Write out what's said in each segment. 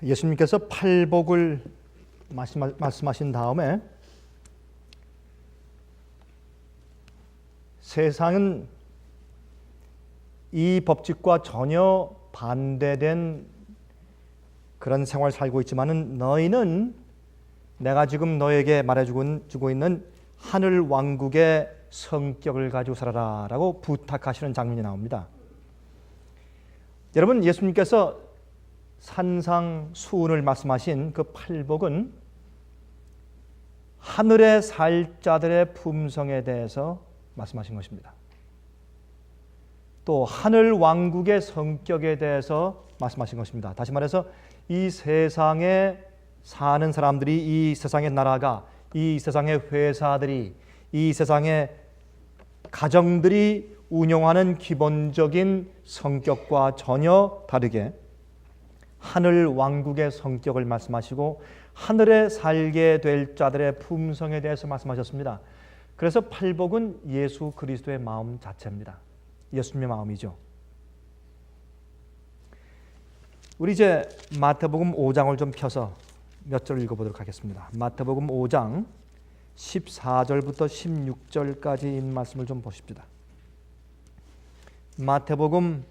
예수님께서 팔복을 말씀하신 다음에 세상은 이 법칙과 전혀 반대된 그런 생활을 살고 있지만은 너희는 내가 지금 너에게 말해주고 있는 하늘 왕국의 성격을 가지고 살아라 라고 부탁하시는 장면이 나옵니다. 여러분, 예수님께서 산상수훈을 말씀하신 그 팔복은 하늘에 살 자들의 품성에 대해서 말씀하신 것입니다. 또 하늘 왕국의 성격에 대해서 말씀하신 것입니다. 다시 말해서 이 세상에 사는 사람들이, 이 세상의 나라가, 이 세상의 회사들이, 이 세상의 가정들이 운영하는 기본적인 성격과 전혀 다르게 하늘 왕국의 성격을 말씀하시고 하늘에 살게 될 자들의 품성에 대해서 말씀하셨습니다. 그래서 팔복은 예수 그리스도의 마음 자체입니다. 예수님의 마음이죠. 우리 이제 마태복음 5장을 좀 펴서 몇 절을 읽어보도록 하겠습니다. 마태복음 5장 14절부터 16절까지인 말씀을 좀 보십시다. 마태복음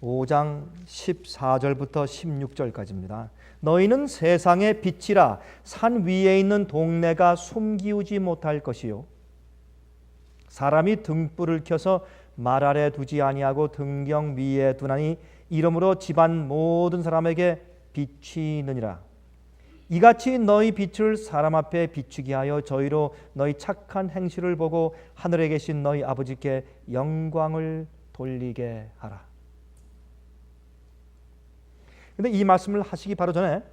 5장 14절부터 16절까지입니다. 너희는 세상의 빛이라. 산 위에 있는 동네가 숨기우지 못할 것이요 사람이 등불을 켜서 말 아래 두지 아니하고 등경 위에 두나니 이러므로 집안 모든 사람에게 비치느니라. 이같이 너희 빛을 사람 앞에 비추게 하여 저희로 너희 착한 행실을 보고 하늘에 계신 너희 아버지께 영광을 돌리게 하라. 근데 이 말씀을 하시기 바로 전에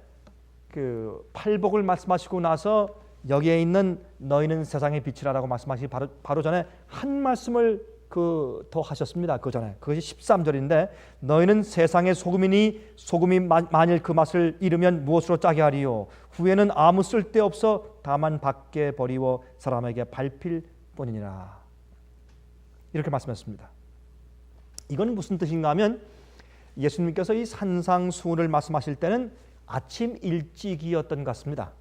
그 팔복을 말씀하시고 나서 여기에 있는 너희는 세상의 빛이라라고 말씀하시기 바로 전에 한 말씀을 더 하셨습니다. 그 전에 그것이 13절인데 너희는 세상의 소금이니 소금이 만일 그 맛을 잃으면 무엇으로 짜게 하리요 후에는 아무 쓸데없어 다만 밖에 버리워 사람에게 밟힐 뿐이니라. 이렇게 말씀했습니다. 이건 무슨 뜻인가 하면 예수님께서 이 산상수훈을 말씀하실 때는 아침 일찍이었던 것 같습니다.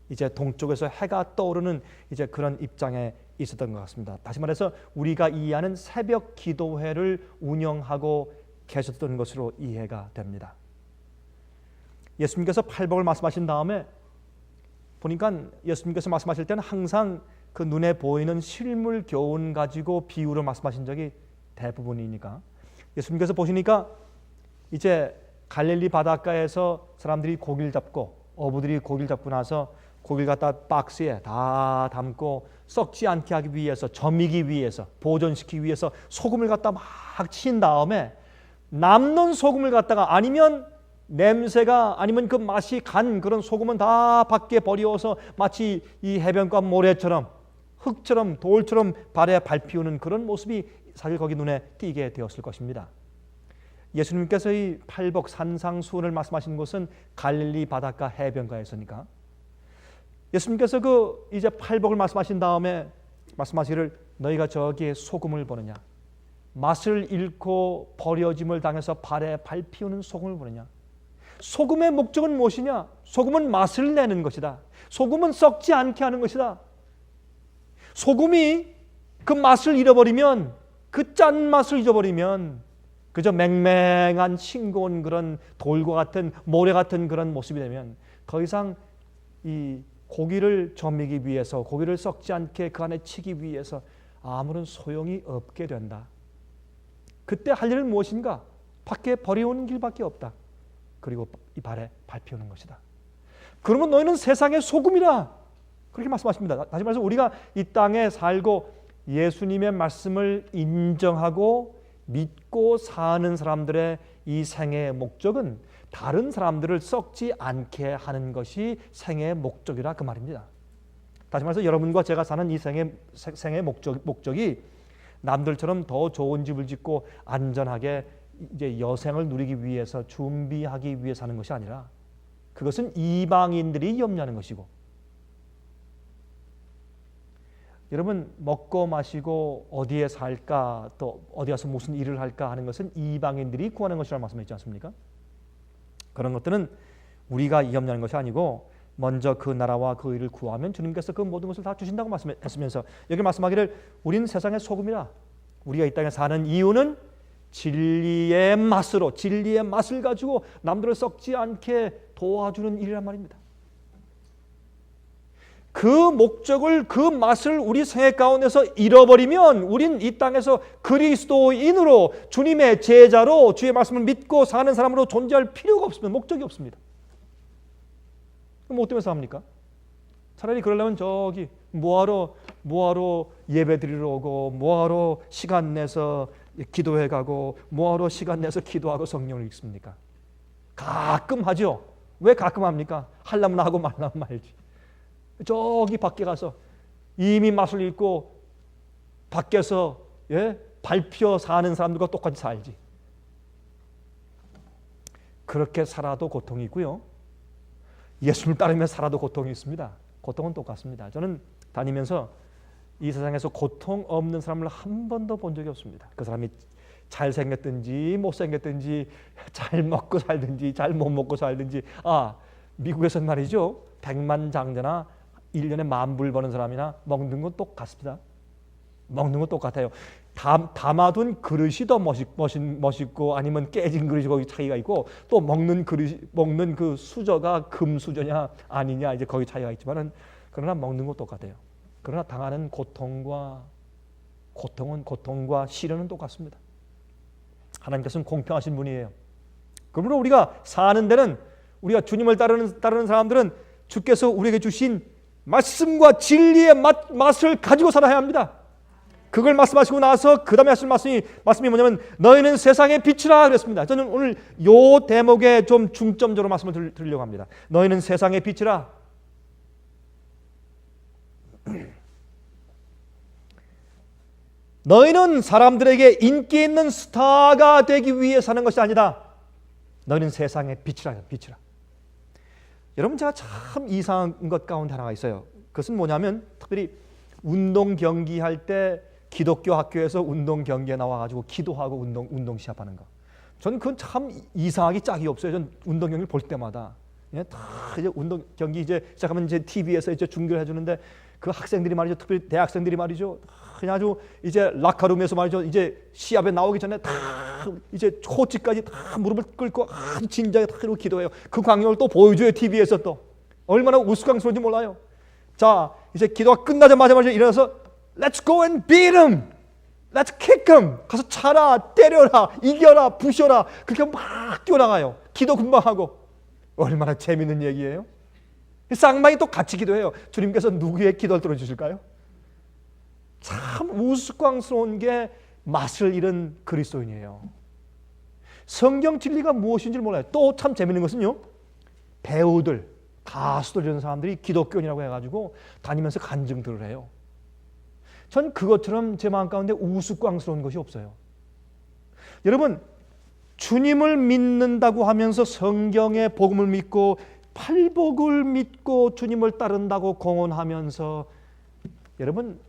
이제 동쪽에서 해가 떠오르는 이제 그런 입장에 있었던 것 같습니다. 다시 말해서 우리가 이해하는 새벽 기도회를 운영하고 계셨던 것으로 이해가 됩니다. 예수님께서 팔복을 말씀하신 다음에 보니까 예수님께서 말씀하실 때는 항상 그 눈에 보이는 실물 교훈 가지고 비유를 말씀하신 적이 대부분이니까 예수님께서 보시니까 이제 갈릴리 바닷가에서 사람들이 고기를 잡고 어부들이 고기를 잡고 나서 고기를 갖다 박스에 다 담고 썩지 않게 하기 위해서 점이기 위해서 보존시키기 위해서 소금을 갖다 막 친 다음에 남는 소금을 갖다가 아니면 냄새가 아니면 그 맛이 간 그런 소금은 다 밖에 버려서 마치 이 해변가 모래처럼 흙처럼 돌처럼 발에 밟히우는 그런 모습이 사실 거기 눈에 띄게 되었을 것입니다. 예수님께서 이 팔복 산상수훈을 말씀하신 곳은 갈릴리 바닷가 해변가에서니까 예수님께서 그 이제 팔복을 말씀하신 다음에 말씀하시기를 너희가 저기에 소금을 보느냐 맛을 잃고 버려짐을 당해서 발에 밟히우는 소금을 보느냐. 소금의 목적은 무엇이냐? 소금은 맛을 내는 것이다. 소금은 썩지 않게 하는 것이다. 소금이 그 맛을 잃어버리면 그 짠맛을 잊어버리면 그저 맹맹한 싱거운 그런 돌과 같은 모래 같은 그런 모습이 되면 더 이상 이 고기를 점이기 위해서 고기를 썩지 않게 그 안에 치기 위해서 아무런 소용이 없게 된다. 그때 할 일은 무엇인가? 밖에 버려오는 길밖에 없다. 그리고 이 발에 밟히는 것이다. 그러면 너희는 세상의 소금이라 그렇게 말씀하십니다. 다시 말해서 우리가 이 땅에 살고 예수님의 말씀을 인정하고 믿고 사는 사람들의 이 생애의 목적은 다른 사람들을 썩지 않게 하는 것이 생애의 목적이라 그 말입니다. 다시 말해서 여러분과 제가 사는 이 생애의 목적이 남들처럼 더 좋은 집을 짓고 안전하게 이제 여생을 누리기 위해서 준비하기 위해 사는 것이 아니라 그것은 이방인들이 염려하는 것이고 여러분 먹고 마시고 어디에 살까 또 어디 가서 무슨 일을 할까 하는 것은 이방인들이 구하는 것이라는 말씀이 있지 않습니까? 그런 것들은 우리가 염려하는 것이 아니고 먼저 그 나라와 그 의를 구하면 주님께서 그 모든 것을 다 주신다고 말씀했으면서 여기 말씀하기를 우리는 세상의 소금이라. 우리가 이 땅에 사는 이유는 진리의 맛으로, 진리의 맛을 가지고 남들을 썩지 않게 도와주는 일이란 말입니다. 그 목적을, 그 맛을 우리 생애 가운데서 잃어버리면 우린 이 땅에서 그리스도인으로, 주님의 제자로, 주의 말씀을 믿고 사는 사람으로 존재할 필요가 없습니다. 목적이 없습니다. 그럼 뭐 때문에 합니까? 차라리 그러려면 저기 뭐하러 예배 드리러 오고, 뭐하러 시간 내서 기도해 가고, 뭐하러 시간 내서 기도하고 성령을 읽습니까? 가끔 하죠. 왜 가끔 합니까? 하려면 하고 말라면 말지. 저기 밖에 가서 이미 맛을 읽고 밖에서 밟혀 사는 사람들과 똑같이 살지. 그렇게 살아도 고통이 있고요. 예수를 따르며 살아도 고통이 있습니다. 고통은 똑같습니다. 저는 다니면서 이 세상에서 고통 없는 사람을 한 번도 본 적이 없습니다. 그 사람이 잘생겼든지 못생겼든지 잘 먹고 살든지 잘 못 먹고 살든지. 미국에서는 말이죠. 백만장자나 1년에 10,000불 버는 사람이나 먹는 건 똑같습니다. 먹는 건 똑같아요. 담아둔 그릇이 더 멋있고 아니면 깨진 그릇이 거기 차이가 있고, 또 먹는 그 수저가 금 수저냐 아니냐 이제 거기 차이가 있지만은, 그러나 먹는 건 똑같아요. 그러나 당하는 고통과 시련은 똑같습니다. 하나님께서는 공평하신 분이에요. 그러므로 우리가 사는 데는, 우리가 주님을 따르는 사람들은 주께서 우리에게 주신 말씀과 진리의 맛을 가지고 살아야 합니다. 그걸 말씀하시고 나서 그 다음에 하실 말씀이 뭐냐면 너희는 세상의 빛이라 그랬습니다. 저는 오늘 이 대목에 좀 중점적으로 말씀을 드리려고 합니다. 너희는 세상의 빛이라. 너희는 사람들에게 인기 있는 스타가 되기 위해 사는 것이 아니다. 너희는 세상의 빛이라. 여러분, 제가 참 이상한 것 가운데 하나가 있어요. 그것은 뭐냐면, 특별히 운동 경기 할 때 기독교 학교에서 운동 경기에 나와가지고 기도하고 운동 시합하는 거. 저는 그건 참 이상하기 짝이 없어요. 전 운동 경기를 볼 때마다 다 이제 운동 경기 이제 시작하면 이제 TV에서 이제 중계를 해주는데, 그 학생들이 말이죠, 특별히 대학생들이 말이죠, 그냥 아주 이제 라카룸에서 말이죠, 이제 시합에 나오기 전에 다 이제 코치까지 다 무릎을 꿇고 아주 진지하게 다 이러고 기도해요. 그 광경을 또 보여줘요, TV에서. 또 얼마나 우스꽝스러운지 몰라요. 자, 이제 기도가 끝나자마자 일어나서 Let's go and beat him. Let's kick him. 가서 차라, 때려라, 이겨라, 부셔라. 그렇게 막 뛰어나가요. 기도 금방 하고. 얼마나 재밌는 얘기예요. 쌍방이 또 같이 기도해요. 주님께서 누구의 기도를 들어주실까요? 참 우스꽝스러운 게 맛을 잃은 그리스도인이에요. 성경 진리가 무엇인지 몰라요. 또 참 재밌는 것은요, 배우들, 가수들 이런 사람들이 기독교인이라고 해가지고 다니면서 간증들을 해요. 전 그것처럼 제 마음 가운데 우스꽝스러운 것이 없어요. 여러분, 주님을 믿는다고 하면서 성경의 복음을 믿고 팔복을 믿고 주님을 따른다고 공언하면서, 여러분,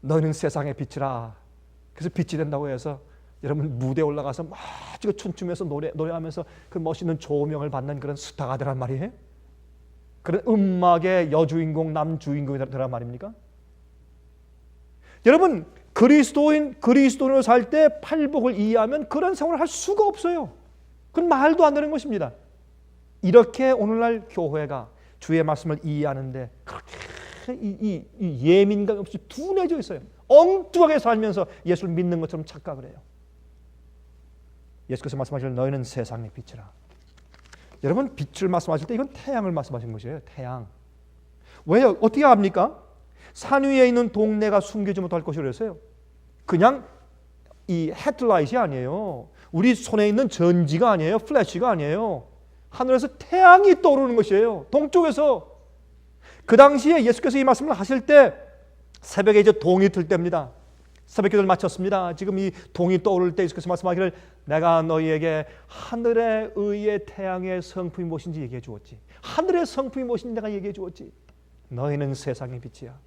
너희는 세상의 빛이라. 그래서 빛이 된다고 해서 여러분 무대에 올라가서 막 춤추면서 노래하면서 그 멋있는 조명을 받는 그런 스타가 되란 말이에요? 그런 음악의 여주인공, 남주인공이 되란 말입니까? 여러분, 그리스도인으로 살 때 팔복을 이해하면 그런 생활을 할 수가 없어요. 그건 말도 안 되는 것입니다. 이렇게 오늘날 교회가 주의 말씀을 이해하는데 그렇게 이 예민감 없이 둔해져 있어요. 엉뚱하게 살면서 예수를 믿는 것처럼 착각을 해요. 예수께서 말씀하실 너희는 세상의 빛이라. 여러분, 빛을 말씀하실 때 이건 태양을 말씀하신 것이에요. 태양. 왜요? 어떻게 합니까? 산 위에 있는 동네가 숨기지 못할 것이 그래서요. 그냥 이 헤드라이트이 아니에요. 우리 손에 있는 전지가 아니에요. 플래시가 아니에요. 하늘에서 태양이 떠오르는 것이에요. 동쪽에서. 그 당시에 예수께서 이 말씀을 하실 때 새벽에 이제 동이 들 때입니다. 새벽 기도를 마쳤습니다. 지금 이 동이 떠오를 때 예수께서 말씀하기를 내가 너희에게 하늘의 의의 태양의 성품이 무엇인지 얘기해 주었지. 하늘의 성품이 무엇인지 내가 얘기해 주었지. 너희는 세상의 빛이야.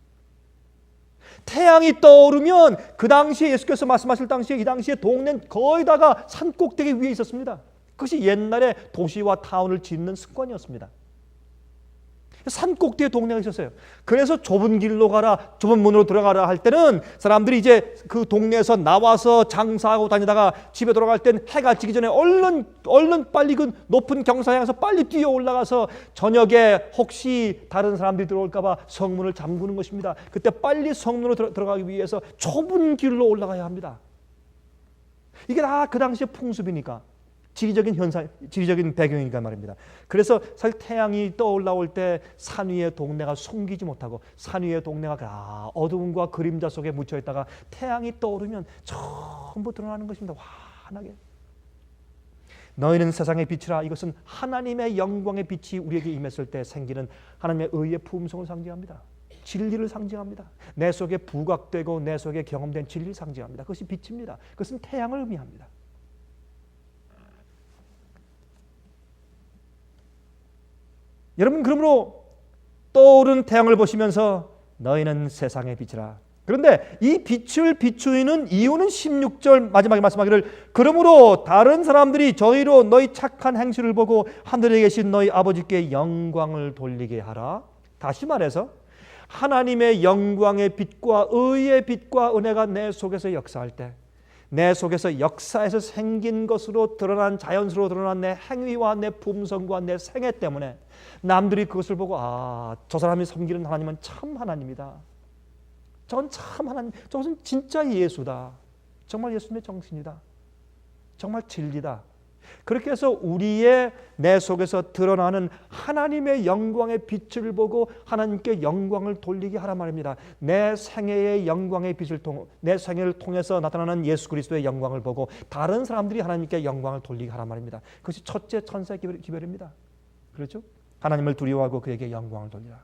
태양이 떠오르면 그 당시에 예수께서 말씀하실 당시에 이 당시에 동네는 거의 다가 산 꼭대기 위에 있었습니다. 그것이 옛날에 도시와 타운을 짓는 습관이었습니다. 산 꼭대기에 동네가 있었어요. 그래서 좁은 길로 가라, 좁은 문으로 들어가라 할 때는 사람들이 이제 그 동네에서 나와서 장사하고 다니다가 집에 돌아갈 땐 해가 지기 전에 얼른 빨리 그 높은 경사에 가서 빨리 뛰어 올라가서 저녁에 혹시 다른 사람들이 들어올까 봐 성문을 잠그는 것입니다. 그때 빨리 성문으로 들어가기 위해서 좁은 길로 올라가야 합니다. 이게 다 그 당시의 풍습이니까, 지리적인 현상, 지리적인 배경이니까 말입니다. 그래서 사실 태양이 떠올라올 때 산 위의 동네가 숨기지 못하고 산 위의 동네가 어두움과 그림자 속에 묻혀 있다가 태양이 떠오르면 전부 드러나는 것입니다. 환하게. 너희는 세상의 빛이라. 이것은 하나님의 영광의 빛이 우리에게 임했을 때 생기는 하나님의 의의 품성을 상징합니다. 진리를 상징합니다. 내 속에 부각되고 내 속에 경험된 진리를 상징합니다. 그것이 빛입니다. 그것은 태양을 의미합니다. 여러분, 그러므로 떠오른 태양을 보시면서 너희는 세상의 빛이라. 그런데 이 빛을 비추는 이유는 16절 마지막에 말씀하기를, 그러므로 다른 사람들이 저희로 너희 착한 행실을 보고 하늘에 계신 너희 아버지께 영광을 돌리게 하라. 다시 말해서 하나님의 영광의 빛과 의의 빛과 은혜가 내 속에서 역사할 때, 내 속에서 역사에서 생긴 것으로 드러난, 자연스러워 드러난 내 행위와 내 품성과 내 생애 때문에 남들이 그것을 보고 저 사람이 섬기는 하나님은 참 하나님이다. 저건 참 하나님, 저것은 진짜 예수다. 정말 예수님의 정신이다. 정말 진리다. 그렇게 해서 우리의 내 속에서 드러나는 하나님의 영광의 빛을 보고 하나님께 영광을 돌리게 하란 말입니다. 내 생애의 영광의 빛을 내 생애를 통해서 나타나는 예수 그리스도의 영광을 보고 다른 사람들이 하나님께 영광을 돌리게 하란 말입니다. 그것이 첫째 천사의 기별입니다. 그렇죠? 하나님을 두려워하고 그에게 영광을 돌리라.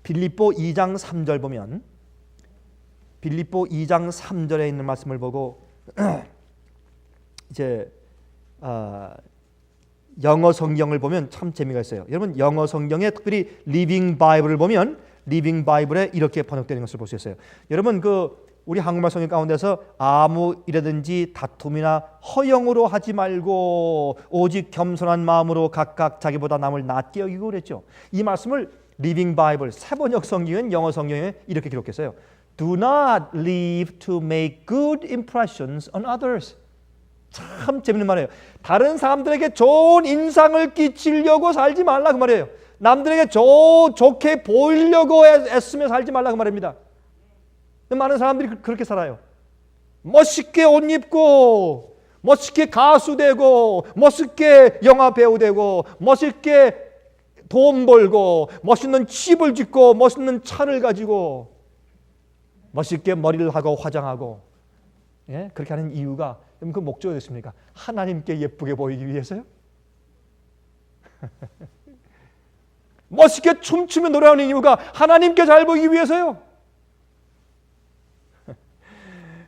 빌립보 2장 3절 보면, 빌립보 2장 3절에 있는 말씀을 보고 이제 영어 성경을 보면 참 재미가 있어요. 여러분, 영어 성경에 특별히 리빙 바이블을 보면 리빙 바이블에 이렇게 번역되는 것을 볼 수 있어요. 여러분, 우리 한국말 성경 가운데서 아무 일이든지 다툼이나 허영으로 하지 말고 오직 겸손한 마음으로 각각 자기보다 남을 낮게 여기고 그랬죠. 이 말씀을 리빙 바이블 새 번역 성경은 영어 성경에 이렇게 기록했어요. Do not live to make good impressions on others. 참 재밌는 말이에요. 다른 사람들에게 좋은 인상을 끼치려고 살지 말라 그 말이에요. 남들에게 좋게 보이려고 애쓰며 살지 말라 그 말입니다. 많은 사람들이 그렇게 살아요. 멋있게 옷 입고, 멋있게 가수 되고, 멋있게 영화 배우 되고, 멋있게 돈 벌고, 멋있는 집을 짓고, 멋있는 차를 가지고, 멋있게 머리를 하고 화장하고, 그렇게 하는 이유가, 그 목적이 어딨습니까? 하나님께 예쁘게 보이기 위해서요? 멋있게 춤추며 노래하는 이유가 하나님께 잘 보이기 위해서요?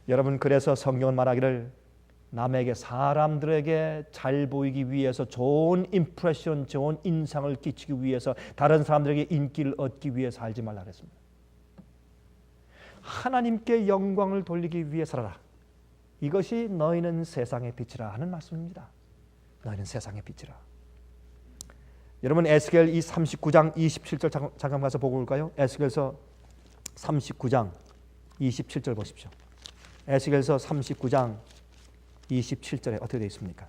여러분, 그래서 성경은 말하기를 남에게, 사람들에게 잘 보이기 위해서, 좋은 임프레션, 좋은 인상을 끼치기 위해서, 다른 사람들에게 인기를 얻기 위해서 살지 말라 그랬습니다. 하나님께 영광을 돌리기 위해 살아라. 이것이 너희는 세상의 빛이라 하는 말씀입니다. 너희는 세상의 빛이라. 여러분, 에스겔 이 39장 27절 잠깐 가서 보고 올까요? 에스겔서 39장 27절 보십시오. 에스겔서 39장 27절에 어떻게 되어 있습니까?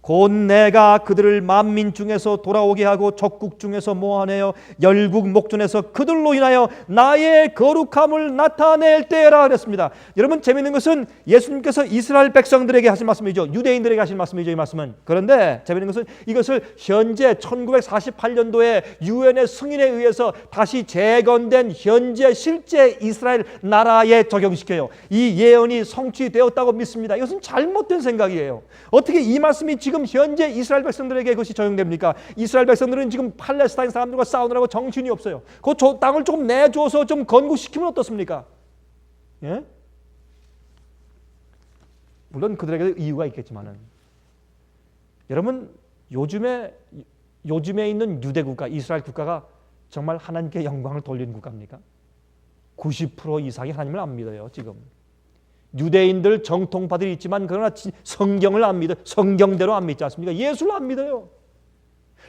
곧 내가 그들을 만민 중에서 돌아오게 하고 적국 중에서 모아내어 열국 목전에서 그들로 인하여 나의 거룩함을 나타낼 때라 그랬습니다. 여러분, 재미있는 것은 예수님께서 이스라엘 백성들에게 하신 말씀이죠. 유대인들에게 하신 말씀이죠, 이 말씀은. 그런데 재미있는 것은 이것을 현재 1948년도에 유엔의 승인에 의해서 다시 재건된 현재 실제 이스라엘 나라에 적용시켜요. 이 예언이 성취되었다고 믿습니다. 이것은 잘못된 생각이에요. 어떻게 이 말씀이 지금 현재 이스라엘 백성들에게 그것이 적용됩니까? 이스라엘 백성들은 지금 팔레스타인 사람들과 싸우느라고 정신이 없어요. 그 땅을 조금 내줘서 좀 건국시키면 어떻습니까? 예? 물론 그들에게 이유가 있겠지만은, 여러분, 요즘에 있는 유대 국가, 이스라엘 국가가 정말 하나님께 영광을 돌리는 국가입니까? 90% 이상이 하나님을 안 믿어요. 지금 유대인들 정통파들이 있지만 그러나 성경을 안 믿어. 성경대로 안 믿지 않습니까? 예수를 안 믿어요.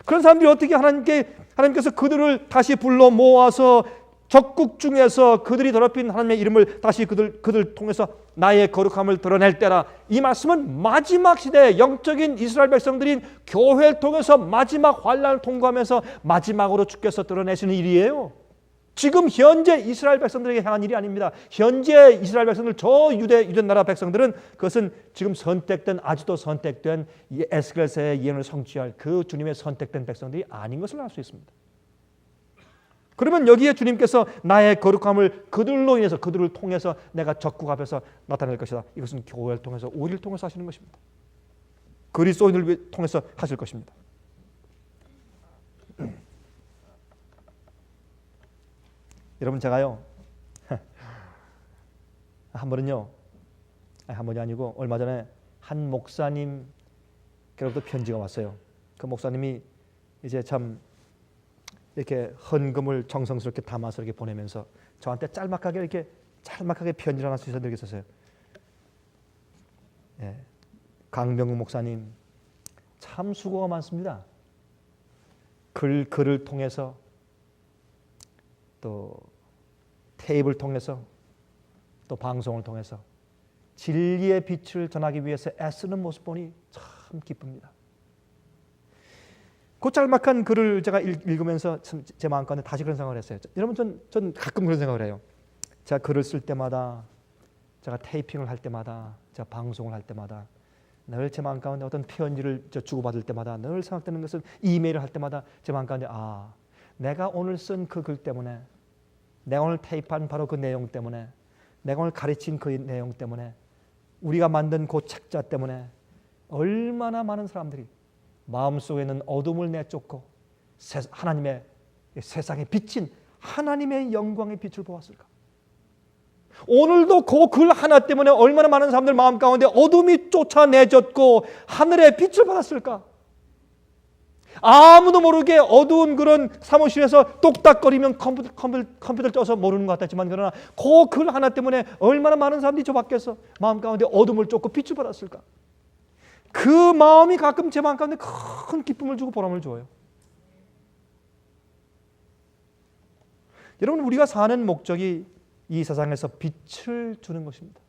그런 사람들이 어떻게 하나님께서 그들을 다시 불러 모아서 적국 중에서 그들이 더럽힌 하나님의 이름을 다시 그들 통해서 나의 거룩함을 드러낼 때라. 이 말씀은 마지막 시대에 영적인 이스라엘 백성들인 교회를 통해서 마지막 환난을 통과하면서 마지막으로 주께서 드러내시는 일이에요. 지금 현재 이스라엘 백성들에게 향한 일이 아닙니다. 현재 이스라엘 백성들, 저 유대 나라 백성들은 그것은 지금 아직도 선택된 에스겔서의 예언을 성취할 그 주님의 선택된 백성들이 아닌 것을 알 수 있습니다. 그러면 여기에 주님께서 나의 거룩함을 그들로 인해서, 그들을 통해서 내가 적국 앞에서 나타낼 것이다. 이것은 교회를 통해서, 우리를 통해서 하시는 것입니다. 그리스도인을 통해서 하실 것입니다. 여러분, 제가요 한 번이 아니고 얼마 전에 한 목사님께로부터 편지가 왔어요. 그 목사님이 이제 참 이렇게 헌금을 정성스럽게 담아서 이렇게 보내면서 저한테 짤막하게 편지를 하나 쓰셔서 드리겠어요. 예, 강병국 목사님 참 수고가 많습니다. 글을 통해서 또 테이프를 통해서 또 방송을 통해서 진리의 빛을 전하기 위해서 애쓰는 모습 보니 참 기쁩니다. 그 짤막한 글을 제가 읽으면서 제 마음 가운데 다시 그런 생각을 했어요. 여러분, 전 가끔 그런 생각을 해요. 제가 글을 쓸 때마다, 제가 테이핑을 할 때마다, 제가 방송을 할 때마다 늘 제 마음 가운데 어떤 편지를 주고받을 때마다 늘 생각되는 것은, 이메일을 할 때마다 제 마음 가운데 내가 오늘 쓴 그 글 때문에, 내가 오늘 테이프한 바로 그 내용 때문에, 내가 오늘 가르친 그 내용 때문에, 우리가 만든 그 책자 때문에 얼마나 많은 사람들이 마음속에 있는 어둠을 내쫓고 하나님의 세상에 비친 하나님의 영광의 빛을 보았을까? 오늘도 그 글 하나 때문에 얼마나 많은 사람들 마음 가운데 어둠이 쫓아내졌고 하늘의 빛을 받았을까? 아무도 모르게 어두운 그런 사무실에서 똑딱거리면 컴퓨터를 쪄서 모르는 것 같았지만, 그러나 그 글 하나 때문에 얼마나 많은 사람들이 저 밖에서 마음 가운데 어둠을 쫓고 빛을 받았을까? 그 마음이 가끔 제 마음 가운데 큰 기쁨을 주고 보람을 줘요. 여러분, 우리가 사는 목적이 이 세상에서 빛을 주는 것입니다.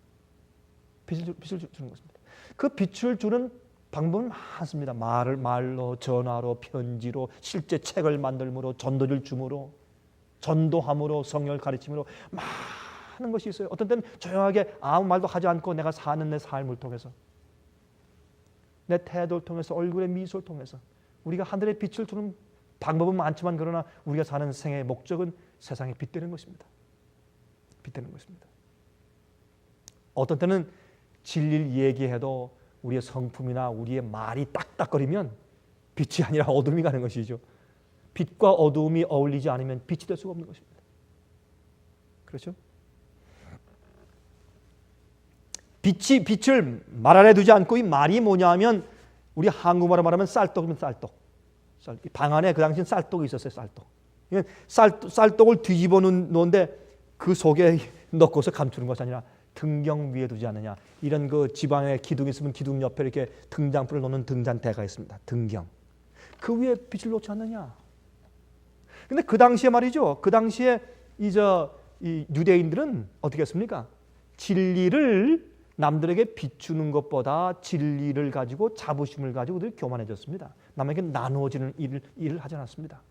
빛을 주는 것입니다. 그 빛을 주는 방법은 많습니다. 말로, 전화로, 편지로, 실제 책을 만들므로, 전도를 줌으로, 전도함으로, 성령을 가르침으로 많은 것이 있어요. 어떤 때는 조용하게 아무 말도 하지 않고 내가 사는 내 삶을 통해서, 내 태도를 통해서, 얼굴의 미소를 통해서 우리가 하늘의 빛을 주는 방법은 많지만, 그러나 우리가 사는 생의 목적은 세상에 빛되는 것입니다. 빛되는 것입니다. 어떤 때는 진리를 얘기해도 우리의 성품이나 우리의 말이 딱딱거리면 빛이 아니라 어둠이 가는 것이죠. 빛과 어둠이 어울리지 않으면 빛이 될 수가 없는 것입니다. 그렇죠? 빛을 말 안에 두지 않고, 이 말이 뭐냐 하면, 우리 한국말로 말하면 쌀떡이면 쌀떡. 방 안에 그 당시엔 쌀떡이 있었어요. 쌀떡을 뒤집어 놓는데 그 속에 넣고서 감추는 것이 아니라 등경 위에 두지 않느냐. 이런 그 지방에 기둥이 있으면 기둥 옆에 이렇게 등잔불을 놓는 등잔대가 있습니다. 등경. 그 위에 빛을 놓지 않느냐. 근데 그 당시에 말이죠. 그 당시에 이 유대인들은 어떻게 했습니까? 진리를 남들에게 비추는 것보다 진리를 가지고, 자부심을 가지고 늘 교만해졌습니다. 남에게 나누어지는 일을 하지 않았습니다.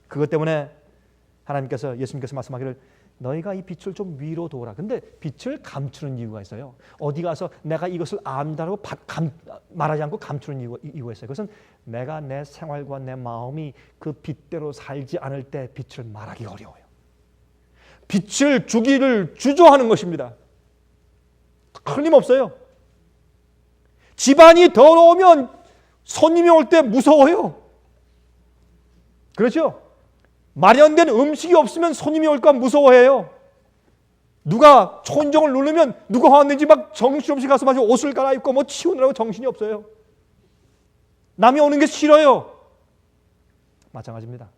그것 때문에 하나님께서, 예수님께서 말씀하기를 너희가 이 빛을 좀 위로 도우라. 근데 빛을 감추는 이유가 있어요. 어디 가서 내가 이것을 안다고 말하지 않고 감추는 이유가 있어요. 그것은 내가 내 생활과 내 마음이 그 빛대로 살지 않을 때 빛을 말하기 어려워요. 빛을 주기를 주저하는 것입니다. 틀림없어요. 집안이 더러우면 손님이 올 때 무서워요. 그렇죠? 마련된 음식이 없으면 손님이 올까 무서워해요. 누가 초인종을 누르면 누가 왔는지 막 정신없이 가서 마치 옷을 갈아입고 뭐 치우느라고 정신이 없어요. 남이 오는 게 싫어요. 마찬가지입니다.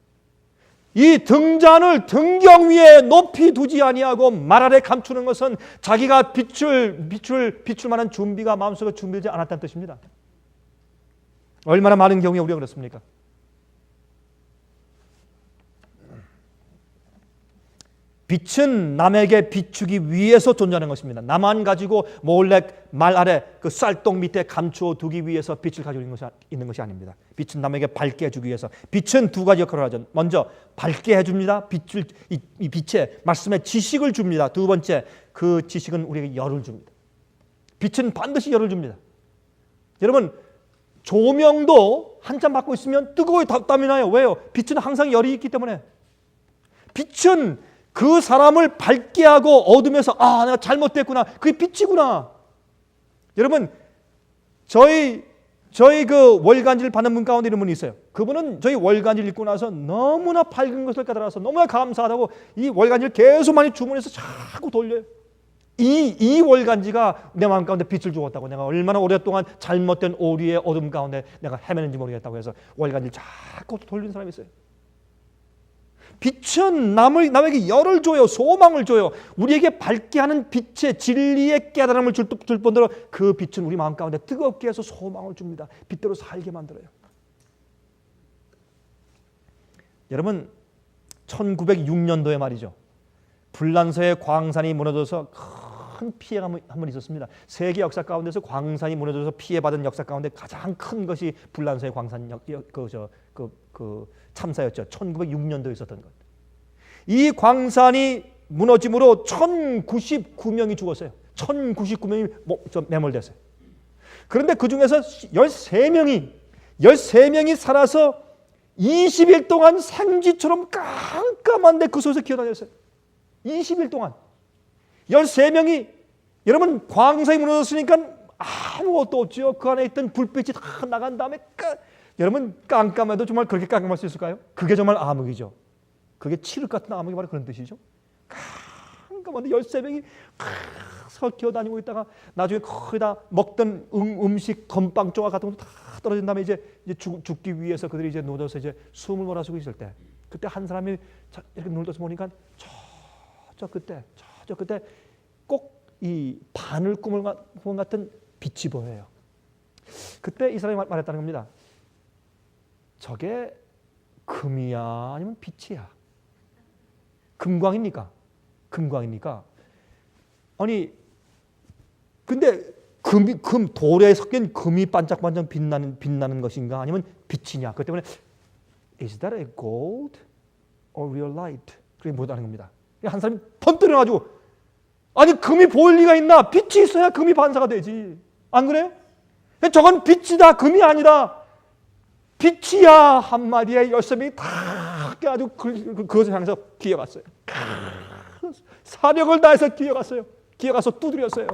이 등잔을 등경 위에 높이 두지 아니하고 말 아래 감추는 것은 자기가 비출 만한 준비가 마음속에 준비되지 않았다는 뜻입니다. 얼마나 많은 경우에 우리가 그렇습니까? 빛은 남에게 비추기 위해서 존재하는 것입니다. 나만 가지고 몰래 말 아래 그 쌀똥 밑에 감추어 두기 위해서 빛을 가지고 있는 것이 아닙니다. 빛은 남에게 밝게 해주기 위해서. 빛은 두 가지 역할을 하죠. 먼저 밝게 해줍니다. 이 빛에 말씀에 지식을 줍니다. 두 번째, 그 지식은 우리에게 열을 줍니다. 빛은 반드시 열을 줍니다. 여러분, 조명도 한참 받고 있으면 뜨거워 땀이 나요. 왜요? 빛은 항상 열이 있기 때문에. 빛은 그 사람을 밝게 하고 어둠에서 내가 잘못됐구나. 그게 빛이구나. 여러분, 저희 그 월간지를 받는 분 가운데 이런 분이 있어요. 그분은 저희 월간지를 읽고 나서 너무나 밝은 것을 깨달아서 너무나 감사하다고 이 월간지를 계속 많이 주문해서 자꾸 돌려요. 이 월간지가 내 마음 가운데 빛을 주었다고, 내가 얼마나 오랫동안 잘못된 오류의 어둠 가운데 내가 헤매는지 모르겠다고 해서 월간지를 자꾸 돌리는 사람이 있어요. 빛은 남에게 열을 줘요. 소망을 줘요. 우리에게 밝게 하는 빛의 진리의 깨달음을 줄 뿐더러 그 빛은 우리 마음 가운데 뜨겁게 해서 소망을 줍니다. 빛대로 살게 만들어요. 여러분, 1906년도에 말이죠. 불란서의 광산이 무너져서 큰 피해가 한 번 있었습니다. 세계 역사 가운데서 광산이 무너져서 피해받은 역사 가운데 가장 큰 것이 불란서의 광산 참사였죠. 1906년도에 있었던 것. 이 광산이 무너짐으로 1099명이 죽었어요. 1099명이 매몰됐어요. 그런데 그 중에서 13명이 살아서 20일 동안 생쥐처럼 깜깜한데 그 속에서 기어다녔어요. 20일 동안. 13명이, 여러분, 광산이 무너졌으니까 아무것도 없죠. 그 안에 있던 불빛이 다 나간 다음에 여러분, 깜깜해도 정말 그렇게 깜깜할 수 있을까요? 그게 정말 암흑이죠. 그게 칠흑 같은 암흑이 바로 그런 뜻이죠. 깜깜한데 13명이 기어다니고 있다가 나중에 거의 다 먹던 음식 건빵 조각 같은 것도 다 떨어진 다음에 이제 죽기 위해서 그들이 이제 누워서 이제 숨을 몰아쉬고 있을 때, 그때 한 사람이 이렇게 눈을 떠서 보니까 저 끝에 꼭 이 바늘 구멍 같은 빛이 보여요. 그때 이 사람이 말했다는 겁니다. 저게 금이야 아니면 빛이야? 금광입니까? 아니, 근데 돌에 섞인 금이 반짝반짝 빛나는 것인가 아니면 빛이냐? 그 때문에 is that a gold or real light? 그게 못하는 겁니다. 한 사람이 번뜩여가지고, 아니, 금이 보일 리가 있나? 빛이 있어야 금이 반사가 되지. 안 그래요? 저건 빛이다, 금이 아니다. 빛이야 한마디에 13명이 다 깨가지고 그것을 향해서 기어갔어요. 사력을 다해서 기어가서 두드렸어요.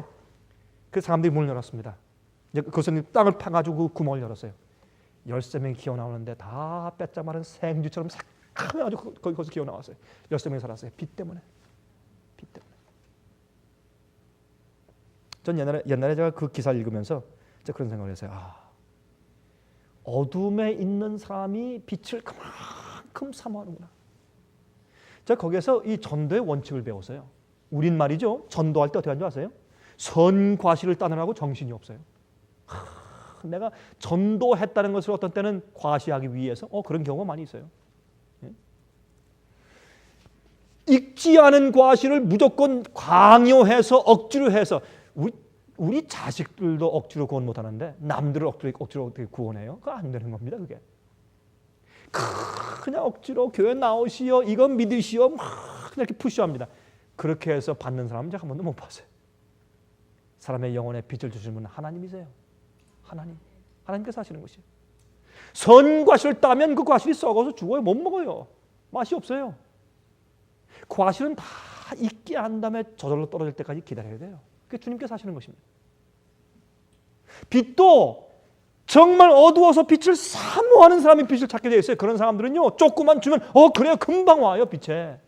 그 사람들이 문을 열었습니다. 그것은 땅을 파가지고 그 구멍을 열었어요. 13명이 기어 나오는데 다 빼짝 마른 생쥐처럼 새카매가지고 거기서 기어 나왔어요. 13명이 살았어요. 빛 때문에. 전 옛날에 제가 그 기사를 읽으면서 그런 생각을 했어요. 어둠에 있는 사람이 빛을 그만큼 사모하는구나. 제가 거기에서 이 전도의 원칙을 배웠어요. 우린 말이죠, 전도할 때 어떻게 하는 줄 아세요? 선과실을 따느라고 정신이 없어요. 내가 전도했다는 것을 어떤 때는 과시하기 위해서 그런 경우가 많이 있어요. 읽지 않은 과실을 무조건 강요해서 억지로 해서, 우리 자식들도 억지로 구원 못하는데 남들을 억지로 어떻게 구원해요? 그거 안 되는 겁니다. 그게 그냥 억지로 교회 나오시오, 이건 믿으시오, 막 이렇게 푸시합니다. 그렇게 해서 받는 사람은 제가 한 번도 못 봤어요. 사람의 영혼에 빛을 주시는 분은 하나님이세요. 하나님께서 하시는 것이에요. 선과실을 따면 그 과실이 썩어서 죽어요. 못 먹어요. 맛이 없어요. 과실은 다 익게 한 다음에 저절로 떨어질 때까지 기다려야 돼요. 그게 주님께서 하시는 것입니다. 빛도 정말 어두워서 빛을 사모하는 사람이 빛을 찾게 되어 있어요. 그런 사람들은요, 조금만 주면 그래요, 금방 와요. 빛에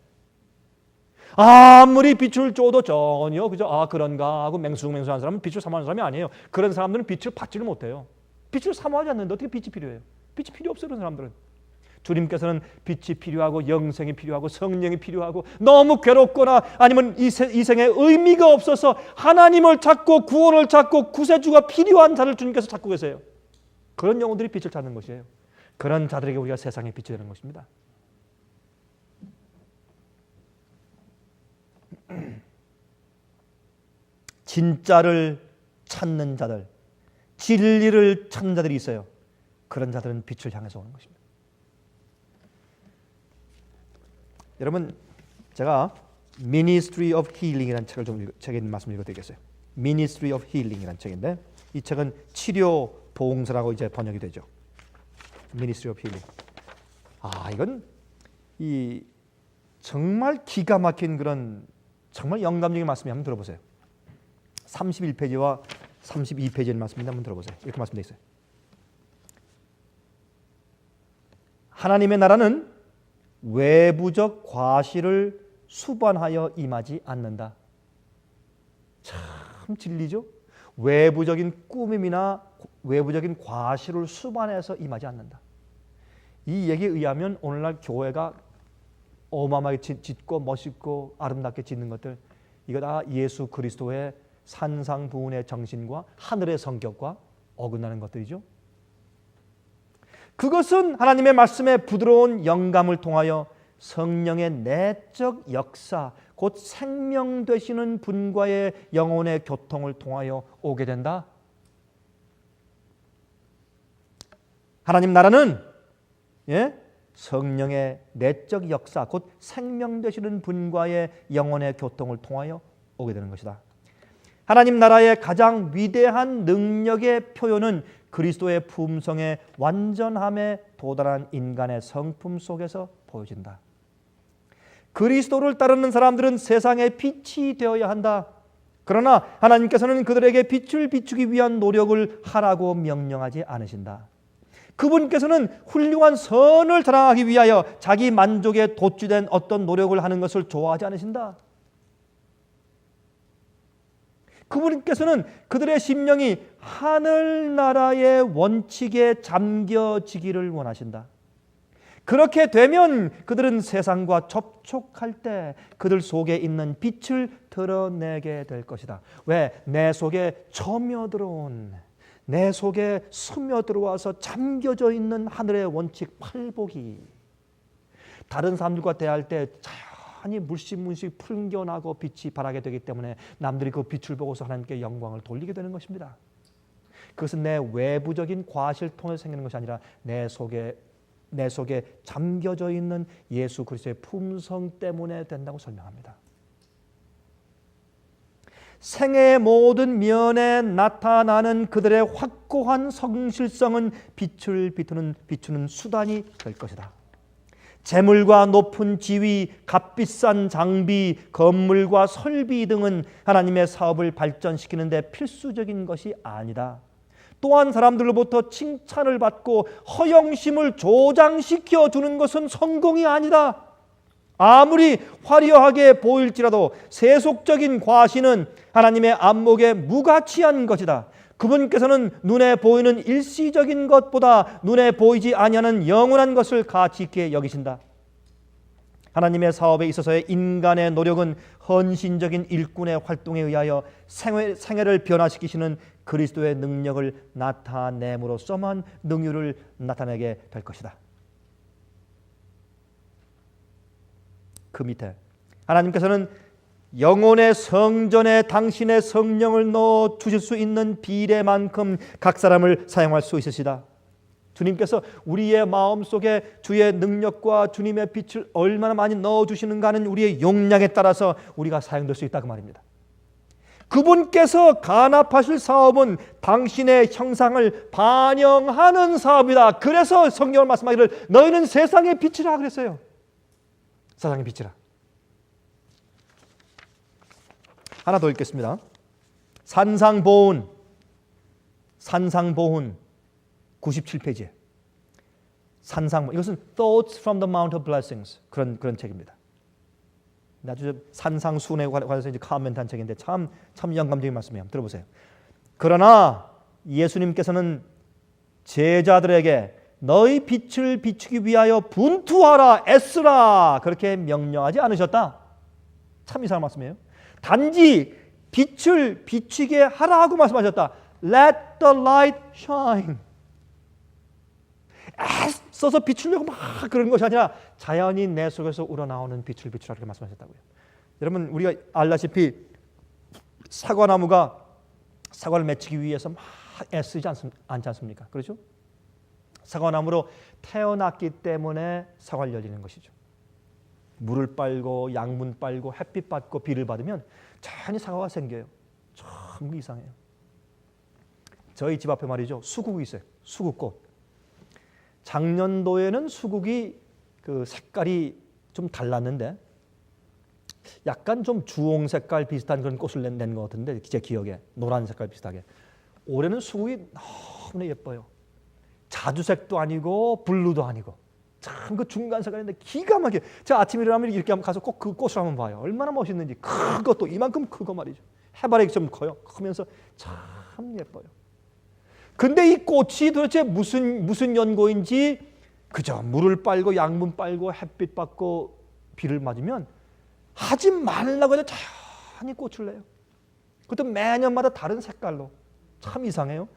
아무리 빛을 줘도 전혀 그죠, 그런가 하고 맹수한 사람은 빛을 사모하는 사람이 아니에요. 그런 사람들은 빛을 받지를 못해요. 빛을 사모하지 않는데 어떻게 빛이 필요해요? 빛이 필요 없어요. 그런 사람들은 주님께서는 빛이 필요하고 영생이 필요하고 성령이 필요하고 너무 괴롭거나 아니면 이 생에 의미가 없어서 하나님을 찾고 구원을 찾고 구세주가 필요한 자를 주님께서 찾고 계세요. 그런 영혼들이 빛을 찾는 것이에요. 그런 자들에게 우리가 세상의 빛이 되는 것입니다. 진짜를 찾는 자들, 진리를 찾는 자들이 있어요. 그런 자들은 빛을 향해서 오는 것입니다. 여러분, 제가 Ministry of Healing이라는 책에 있는 말씀을 읽어도 되겠어요. Ministry of Healing이라는 책인데 이 책은 치료 봉사라고 이제 번역이 되죠. Ministry of Healing. 이건 이 정말 기가 막힌 그런 정말 영감적인 말씀이 한번 들어보세요. 31페이지와 32페이지의 말씀인데 한번 들어보세요. 이렇게 말씀되어 있어요. 하나님의 나라는 외부적 과실을 수반하여 임하지 않는다. 참 진리죠? 외부적인 꾸밈이나 외부적인 과실을 수반해서 임하지 않는다. 이 얘기에 의하면 오늘날 교회가 어마어마하게 짓고 멋있고 아름답게 짓는 것들, 이거 다 예수 그리스도의 산상부훈의 정신과 하늘의 성격과 어긋나는 것들이죠. 그것은 하나님의 말씀의 부드러운 영감을 통하여 성령의 내적 역사, 곧 생명 되시는 분과의 영혼의 교통을 통하여 오게 된다. 하나님 나라는 성령의 내적 역사, 곧 생명 되시는 분과의 영혼의 교통을 통하여 오게 되는 것이다. 하나님 나라의 가장 위대한 능력의 표현은 그리스도의 품성의 완전함에 도달한 인간의 성품 속에서 보여진다. 그리스도를 따르는 사람들은 세상의 빛이 되어야 한다. 그러나 하나님께서는 그들에게 빛을 비추기 위한 노력을 하라고 명령하지 않으신다. 그분께서는 훌륭한 선을 자랑하기 위하여 자기 만족에 도취된 어떤 노력을 하는 것을 좋아하지 않으신다. 그분께서는 그들의 심령이 하늘나라의 원칙에 잠겨지기를 원하신다. 그렇게 되면 그들은 세상과 접촉할 때 그들 속에 있는 빛을 드러내게 될 것이다. 왜? 내 속에 점여들어온, 내 속에 스며들어와서 잠겨져 있는 하늘의 원칙 팔복이 다른 사람들과 대할 때 자연히 물씬 풍겨나고 빛이 발하게 되기 때문에 남들이 그 빛을 보고서 하나님께 영광을 돌리게 되는 것입니다. 그것은 내 외부적인 과실을 통해서 생기는 것이 아니라 내 속에 잠겨져 있는 예수 그리스도의 품성 때문에 된다고 설명합니다. 생애의 모든 면에 나타나는 그들의 확고한 성실성은 빛을 비추는 수단이 될 것이다. 재물과 높은 지위, 값비싼 장비, 건물과 설비 등은 하나님의 사업을 발전시키는 데 필수적인 것이 아니다. 또한 사람들로부터 칭찬을 받고 허영심을 조장시켜 주는 것은 성공이 아니다. 아무리 화려하게 보일지라도 세속적인 과시는 하나님의 안목에 무가치한 것이다. 그분께서는 눈에 보이는 일시적인 것보다 눈에 보이지 아니하는 영원한 것을 가치 있게 여기신다. 하나님의 사업에 있어서의 인간의 노력은 헌신적인 일꾼의 활동에 의하여 생애를 변화시키시는 그리스도의 능력을 나타냄으로써만 능률을 나타내게 될 것이다. 그 밑에 하나님께서는 영혼의 성전에 당신의 성령을 넣어 주실 수 있는 비례만큼 각 사람을 사용할 수 있으시다. 주님께서 우리의 마음속에 주의 능력과 주님의 빛을 얼마나 많이 넣어주시는가 하는 우리의 용량에 따라서 우리가 사용될 수 있다 그 말입니다. 그분께서 간합하실 사업은 당신의 형상을 반영하는 사업이다. 그래서 성경을 말씀하기를 너희는 세상의 빛이라 그랬어요. 세상의 빛이라. 하나 더 읽겠습니다. 산상보훈 97페이지에 이것은 Thoughts from the Mount of Blessings 그런 책입니다. 아주 산상순에 관해서 이제 카멘트한 책인데 참 영감적인 말씀이에요. 들어보세요. 그러나 예수님께서는 제자들에게 너희 빛을 비추기 위하여 분투하라, 애쓰라 그렇게 명령하지 않으셨다. 참 이상한 말씀이에요. 단지 빛을 비추게 하라고 말씀하셨다. Let the light shine. 애써서 비추려고 막 그런 것이 아니라 자연히 내 속에서 우러나오는 빛을 비추라 이렇게 말씀하셨다고요. 여러분 우리가 알다시피 사과나무가 사과를 맺히기 위해서 막 애쓰지 않지 않습니까? 그렇죠? 사과나무로 태어났기 때문에 사과를 열리는 것이죠. 물을 빨고 양분 빨고 햇빛 받고 비를 받으면 자연히 사과가 생겨요. 참 이상해요. 저희 집 앞에 말이죠. 수국이 있어요. 수국꽃. 작년도에는 수국이 그 색깔이 좀 달랐는데 약간 좀 주홍 색깔 비슷한 그런 꽃을 낸 것 같은데 제 기억에 노란 색깔 비슷하게. 올해는 수국이 너무나 예뻐요. 자주색도 아니고 블루도 아니고 참 그 중간 색깔인데 기가 막혀. 제가 아침에 일어나면 이렇게 한번 가서 꼭 그 꽃을 한번 봐요. 얼마나 멋있는지. 크고 또 이만큼 크고 말이죠. 해발이 좀 커요. 크면서 참 예뻐요. 근데 이 꽃이 도대체 무슨 연고인지 그저 물을 빨고 양분 빨고 햇빛 받고 비를 맞으면 하지 말라고 해도 자연히 꽃을 내요. 그것도 매년마다 다른 색깔로. 참 이상해요.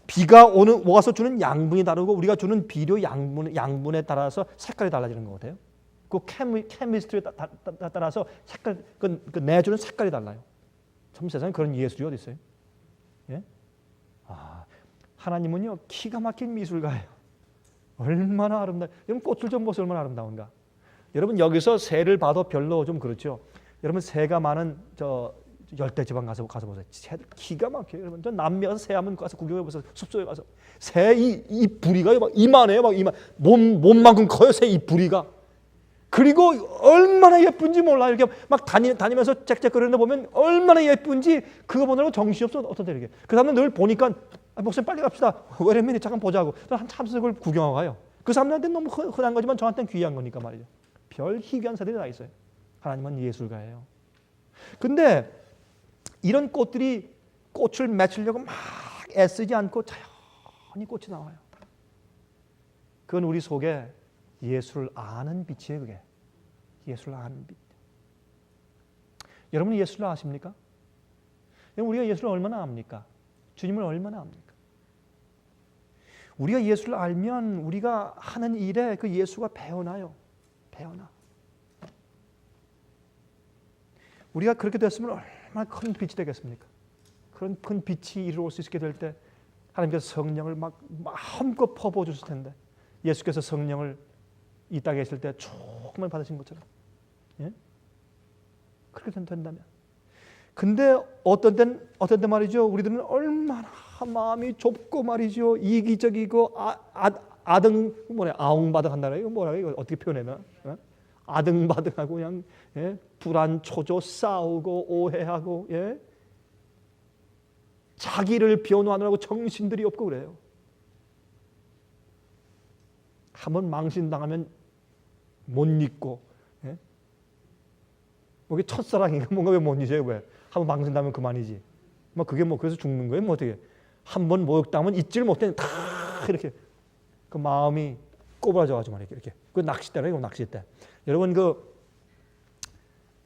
비가 와서 주는 양분이 다르고 우리가 주는 비료 양분에 따라서 색깔이 달라지는 것 같아요. 그 케미스트리에 따라서 색깔 그 내주는 색깔이 달라요. 참 세상에 그런 예술이 어디 있어요? 예? 하나님은요 기가 막힌 미술가예요. 얼마나 아름다워. 여러분 꽃을 좀 보세요. 얼마나 아름다운가. 여러분 여기서 새를 봐도 별로 좀 그렇죠. 여러분 새가 많은 저 열대지방 가서 보세요. 새들 기가 막혀요. 여러분 저 남미 가서 새 한번 가서 구경해 보세요. 숲속에 가서 새 이 부리가 막 이만해요. 막 이만 몸만큼 커요. 새 이 부리가. 그리고 얼마나 예쁜지 몰라. 이렇게 막 다니면서 짹짹거리는 거 보면 얼마나 예쁜지 그거 보느라고 정신이 없어. 어떤 때 이렇게. 그 사람들 늘 보니까 목사님 빨리 갑시다. 왜냐면 잠깐 보자고. 한참씩 그걸 구경하고 가요. 그 사람들한테는 너무 흔한 거지만 저한테는 귀한 거니까 말이죠. 별 희귀한 새들이 다 있어요. 하나님은 예술가예요. 근데 이런 꽃들이 꽃을 맺으려고 막 애쓰지 않고 자연히 꽃이 나와요. 그건 우리 속에 예수를 아는 빛이에요. 그게 예수를 아는 빛. 여러분은 예수를 아십니까? 우리가 예수를 얼마나 압니까? 주님을 얼마나 압니까? 우리가 예수를 알면 우리가 하는 일에 그 예수가 배어나요. 배어나. 우리가 그렇게 됐으면 얼마나 큰 빛이 되겠습니까? 그런 큰 빛이 이루어질 수 있게 될 때 하나님께서 성령을 막 마음껏 퍼부어 주실 텐데 예수께서 성령을 이 땅에 계실 때 조금만 받으신 것처럼 예? 그렇게 된다면 근데 어떤 때 말이죠 우리들은 얼마나 마음이 좁고 말이죠 이기적이고 아웅바둥한다 이거 뭐라 이거 어떻게 표현해나 예? 아등바등하고 그냥 예? 불안 초조 싸우고 오해하고 예? 자기를 변호하느라고 정신들이 없고 그래요. 한번 망신당하면 못 잊고 예? 이게 첫사랑인가 뭔가 왜 못 잊어요 왜? 한번 망신당하면 그만이지. 뭐 그게 뭐 그래서 죽는 거예요 뭐 어떻게? 한번 모욕당하면 잊지를 못해 다 이렇게 그 마음이 꼬부라져가지고 말이야 이렇게 그 낚싯대라고 낚싯대. 여러분 그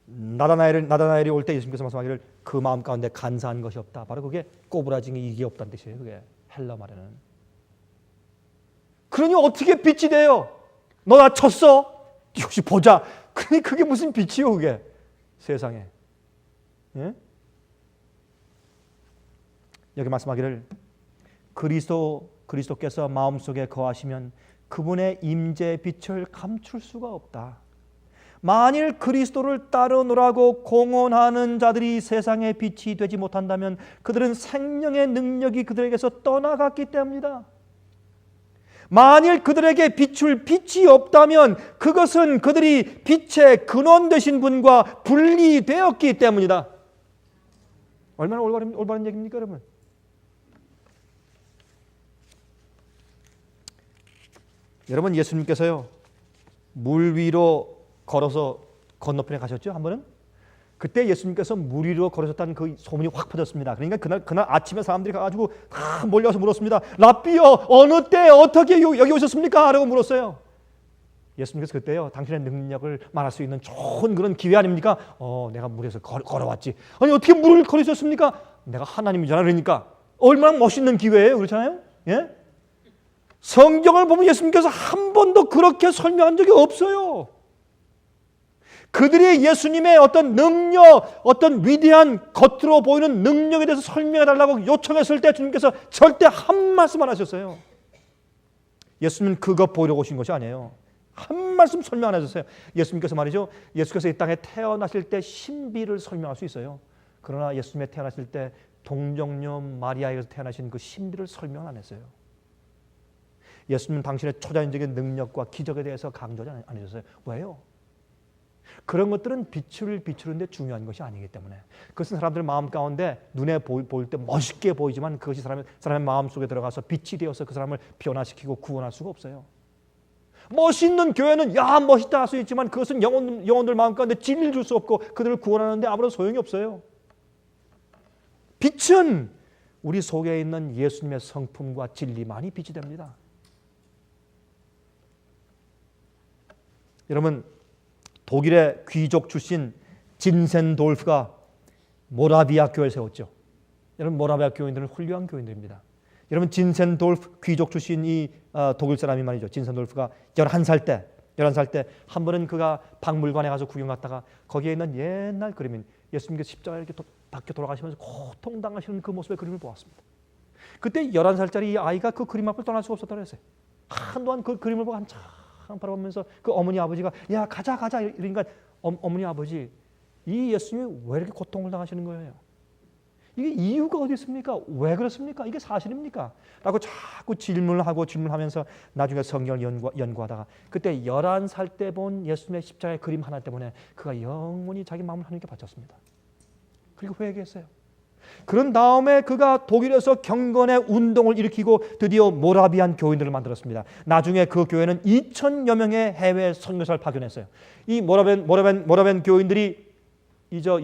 나다나엘이 올 때 예수님께서 말씀하기를 그 마음 가운데 간사한 것이 없다. 바로 그게 꼬부라진 게 이게 없다는 뜻이에요. 그게 헬라 말에는. 그러니 어떻게 빛이 돼요? 너 나 쳤어? 혹시 보자. 그러니 그게 무슨 빛이요 그게 세상에. 예? 여기 말씀하기를 그리스도께서 마음속에 거하시면 그분의 임재의 빛을 감출 수가 없다. 만일 그리스도를 따르노라고 공언하는 자들이 세상의 빛이 되지 못한다면 그들은 생명의 능력이 그들에게서 떠나갔기 때문이다. 만일 그들에게 비출 빛이 없다면 그것은 그들이 빛의 근원 되신 분과 분리되었기 때문이다. 얼마나 올바른 얘기입니까 여러분? 여러분 예수님께서요 물 위로 걸어서 건너편에 가셨죠 한 번은? 그때 예수님께서 물 위로 걸으셨다는 그 소문이 확 퍼졌습니다. 그러니까 그날 아침에 사람들이 가가지고 다 몰려와서 물었습니다. 랍비여, 어느 때 어떻게 여기 오셨습니까? 라고 물었어요. 예수님께서 그때요, 당신의 능력을 말할 수 있는 좋은 그런 기회 아닙니까? 내가 물에서 걸어왔지. 아니 어떻게 물을 걸으셨습니까? 내가 하나님이잖아. 그러니까 얼마나 멋있는 기회예요, 그렇잖아요? 예? 성경을 보면 예수님께서 한 번도 그렇게 설명한 적이 없어요. 그들이 예수님의 어떤 능력, 어떤 위대한 겉으로 보이는 능력에 대해서 설명해 달라고 요청했을 때 주님께서 절대 한 말씀 안 하셨어요. 예수님은 그것 보이려고 오신 것이 아니에요. 한 말씀 설명 안 하셨어요. 예수님께서 말이죠, 예수께서 이 땅에 태어나실 때 신비를 설명할 수 있어요. 그러나 예수님이 태어나실 때 동정녀 마리아에게서 태어나신 그 신비를 설명 안 했어요. 예수님은 당신의 초자연적인 능력과 기적에 대해서 강조하지 안 하셨어요. 왜요? 그런 것들은 빛을 비추는데 중요한 것이 아니기 때문에. 그것은 사람들 마음 가운데 눈에 보일 때 멋있게 보이지만 그것이 사람의 마음 속에 들어가서 빛이 되어서 그 사람을 변화시키고 구원할 수가 없어요. 멋있는 교회는 야 멋있다 할 수 있지만 그것은 영혼들 마음 가운데 진리를 줄 수 없고 그들을 구원하는데 아무런 소용이 없어요. 빛은 우리 속에 있는 예수님의 성품과 진리만이 빛이 됩니다. 여러분, 독일의 귀족 출신 진센돌프가 모라비아 교회를 세웠죠. 여러분, 모라비아 교인들은 훌륭한 교인들입니다. 여러분, 진센돌프 귀족 출신 이 독일 사람이 말이죠. 진센돌프가 11살 때 한 번은 그가 박물관에 가서 구경 갔다가 거기에 있는 옛날 그림인 예수님께서 십자가에 이렇게 박혀 돌아가시면서 고통당하시는 그 모습의 그림을 보았습니다. 그때 11살짜리 이 아이가 그 그림 앞을 떠날 수가 없었다고 했어요. 한동안 그 그림을 보고 한참 바라보면서 그 어머니 아버지가 야 가자 이러니까 어머니 아버지, 이 예수님이 왜 이렇게 고통을 당하시는 거예요? 이게 이유가 어디 있습니까? 왜 그렇습니까? 이게 사실입니까? 라고 자꾸 질문하면서 나중에 성경을 연구하다가 그때 11살 때 본 예수님의 십자가의 그림 하나 때문에 그가 영원히 자기 마음을 하나님께 바쳤습니다. 그리고 회개했어요. 그런 다음에 그가 독일에서 경건의 운동을 일으키고 드디어 모라비안 교인들을 만들었습니다. 나중에 그 교회는 2,000여 명의 해외 선교사를 파견했어요. 이 모라비안 교인들이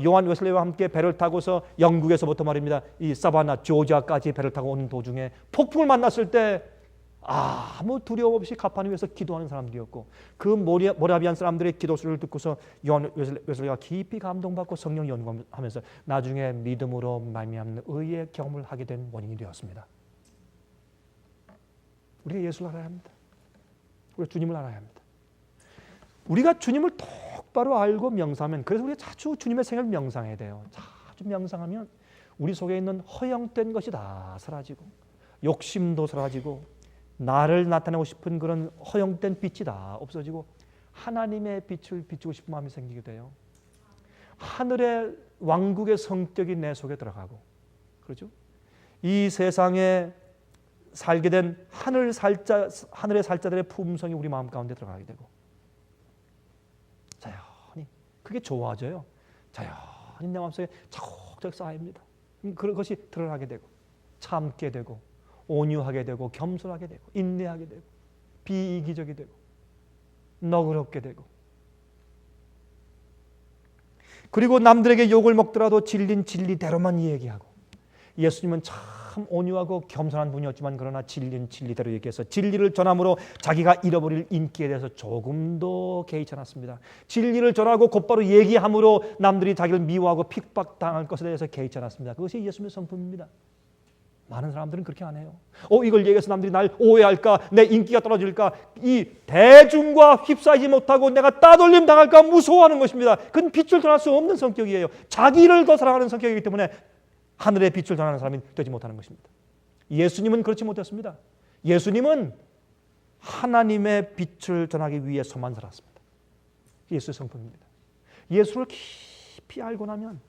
요한 웨슬리와 함께 배를 타고서 영국에서부터 말입니다, 이 사바나 조지아까지 배를 타고 오는 도중에 폭풍을 만났을 때 아무 두려움 없이 가판 위에서 기도하는 사람들이었고, 그 모라비안 사람들의 기도소리를 듣고서 요한 웨슬리가 깊이 감동받고 성령 연구하면서 나중에 믿음으로 말미암는 의의 경험을 하게 된 원인이 되었습니다. 우리가 예수를 알아야 합니다. 우리가 주님을 알아야 합니다. 우리가 주님을 똑바로 알고 명상하면, 그래서 우리가 자주 주님의 생을 명상해야 돼요. 자주 명상하면 우리 속에 있는 허영된 것이 다 사라지고 욕심도 사라지고 나를 나타내고 싶은 그런 허영된 빛이 다 없어지고 하나님의 빛을 비추고 싶은 마음이 생기게 돼요. 하늘의 왕국의 성격이 내 속에 들어가고, 그렇죠? 이 세상에 살게 된 하늘의 살자들의 품성이 우리 마음 가운데 들어가게 되고 자연히 그게 좋아져요. 자연히 내 마음속에 차곡차곡 쌓입니다. 그것이 드러나게 되고 참게 되고 온유하게 되고 겸손하게 되고 인내하게 되고 비이기적이 되고 너그럽게 되고, 그리고 남들에게 욕을 먹더라도 진리는 진리대로만 얘기하고, 예수님은 참 온유하고 겸손한 분이었지만 그러나 진리는 진리대로 얘기해서 진리를 전함으로 자기가 잃어버릴 인기에 대해서 조금도 개의치 않았습니다. 진리를 전하고 곧바로 얘기함으로 남들이 자기를 미워하고 핍박당할 것에 대해서 개의치 않았습니다. 그것이 예수님의 성품입니다. 많은 사람들은 그렇게 안 해요. 이걸 얘기해서 남들이 날 오해할까, 내 인기가 떨어질까, 이 대중과 휩싸이지 못하고 내가 따돌림 당할까 무서워하는 것입니다. 그건 빛을 전할 수 없는 성격이에요. 자기를 더 사랑하는 성격이기 때문에 하늘의 빛을 전하는 사람이 되지 못하는 것입니다. 예수님은 그렇지 못했습니다. 예수님은 하나님의 빛을 전하기 위해서만 살았습니다. 예수의 성품입니다. 예수를 깊이 알고 나면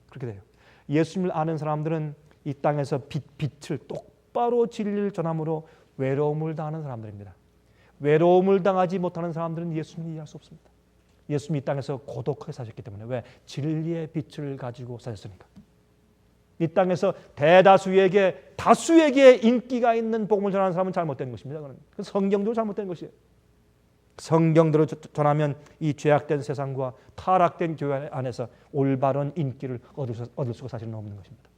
그렇게 돼요. 예수님을 아는 사람들은 이 땅에서 빛을 똑바로 진리를 전함으로 외로움을 당하는 사람들입니다. 외로움을 당하지 못하는 사람들은 예수님을 이해할 수 없습니다. 예수님이 이 땅에서 고독하게 사셨기 때문에. 왜? 진리의 빛을 가지고 사셨으니까. 이 땅에서 다수에게 인기가 있는 복음을 전하는 사람은 잘못된 것입니다. 그건 성경도 잘못된 것이에요. 성경대로 전하면 이 죄악된 세상과 타락된 교회 안에서 올바른 인기를 얻을 수가 사실은 없는 것입니다.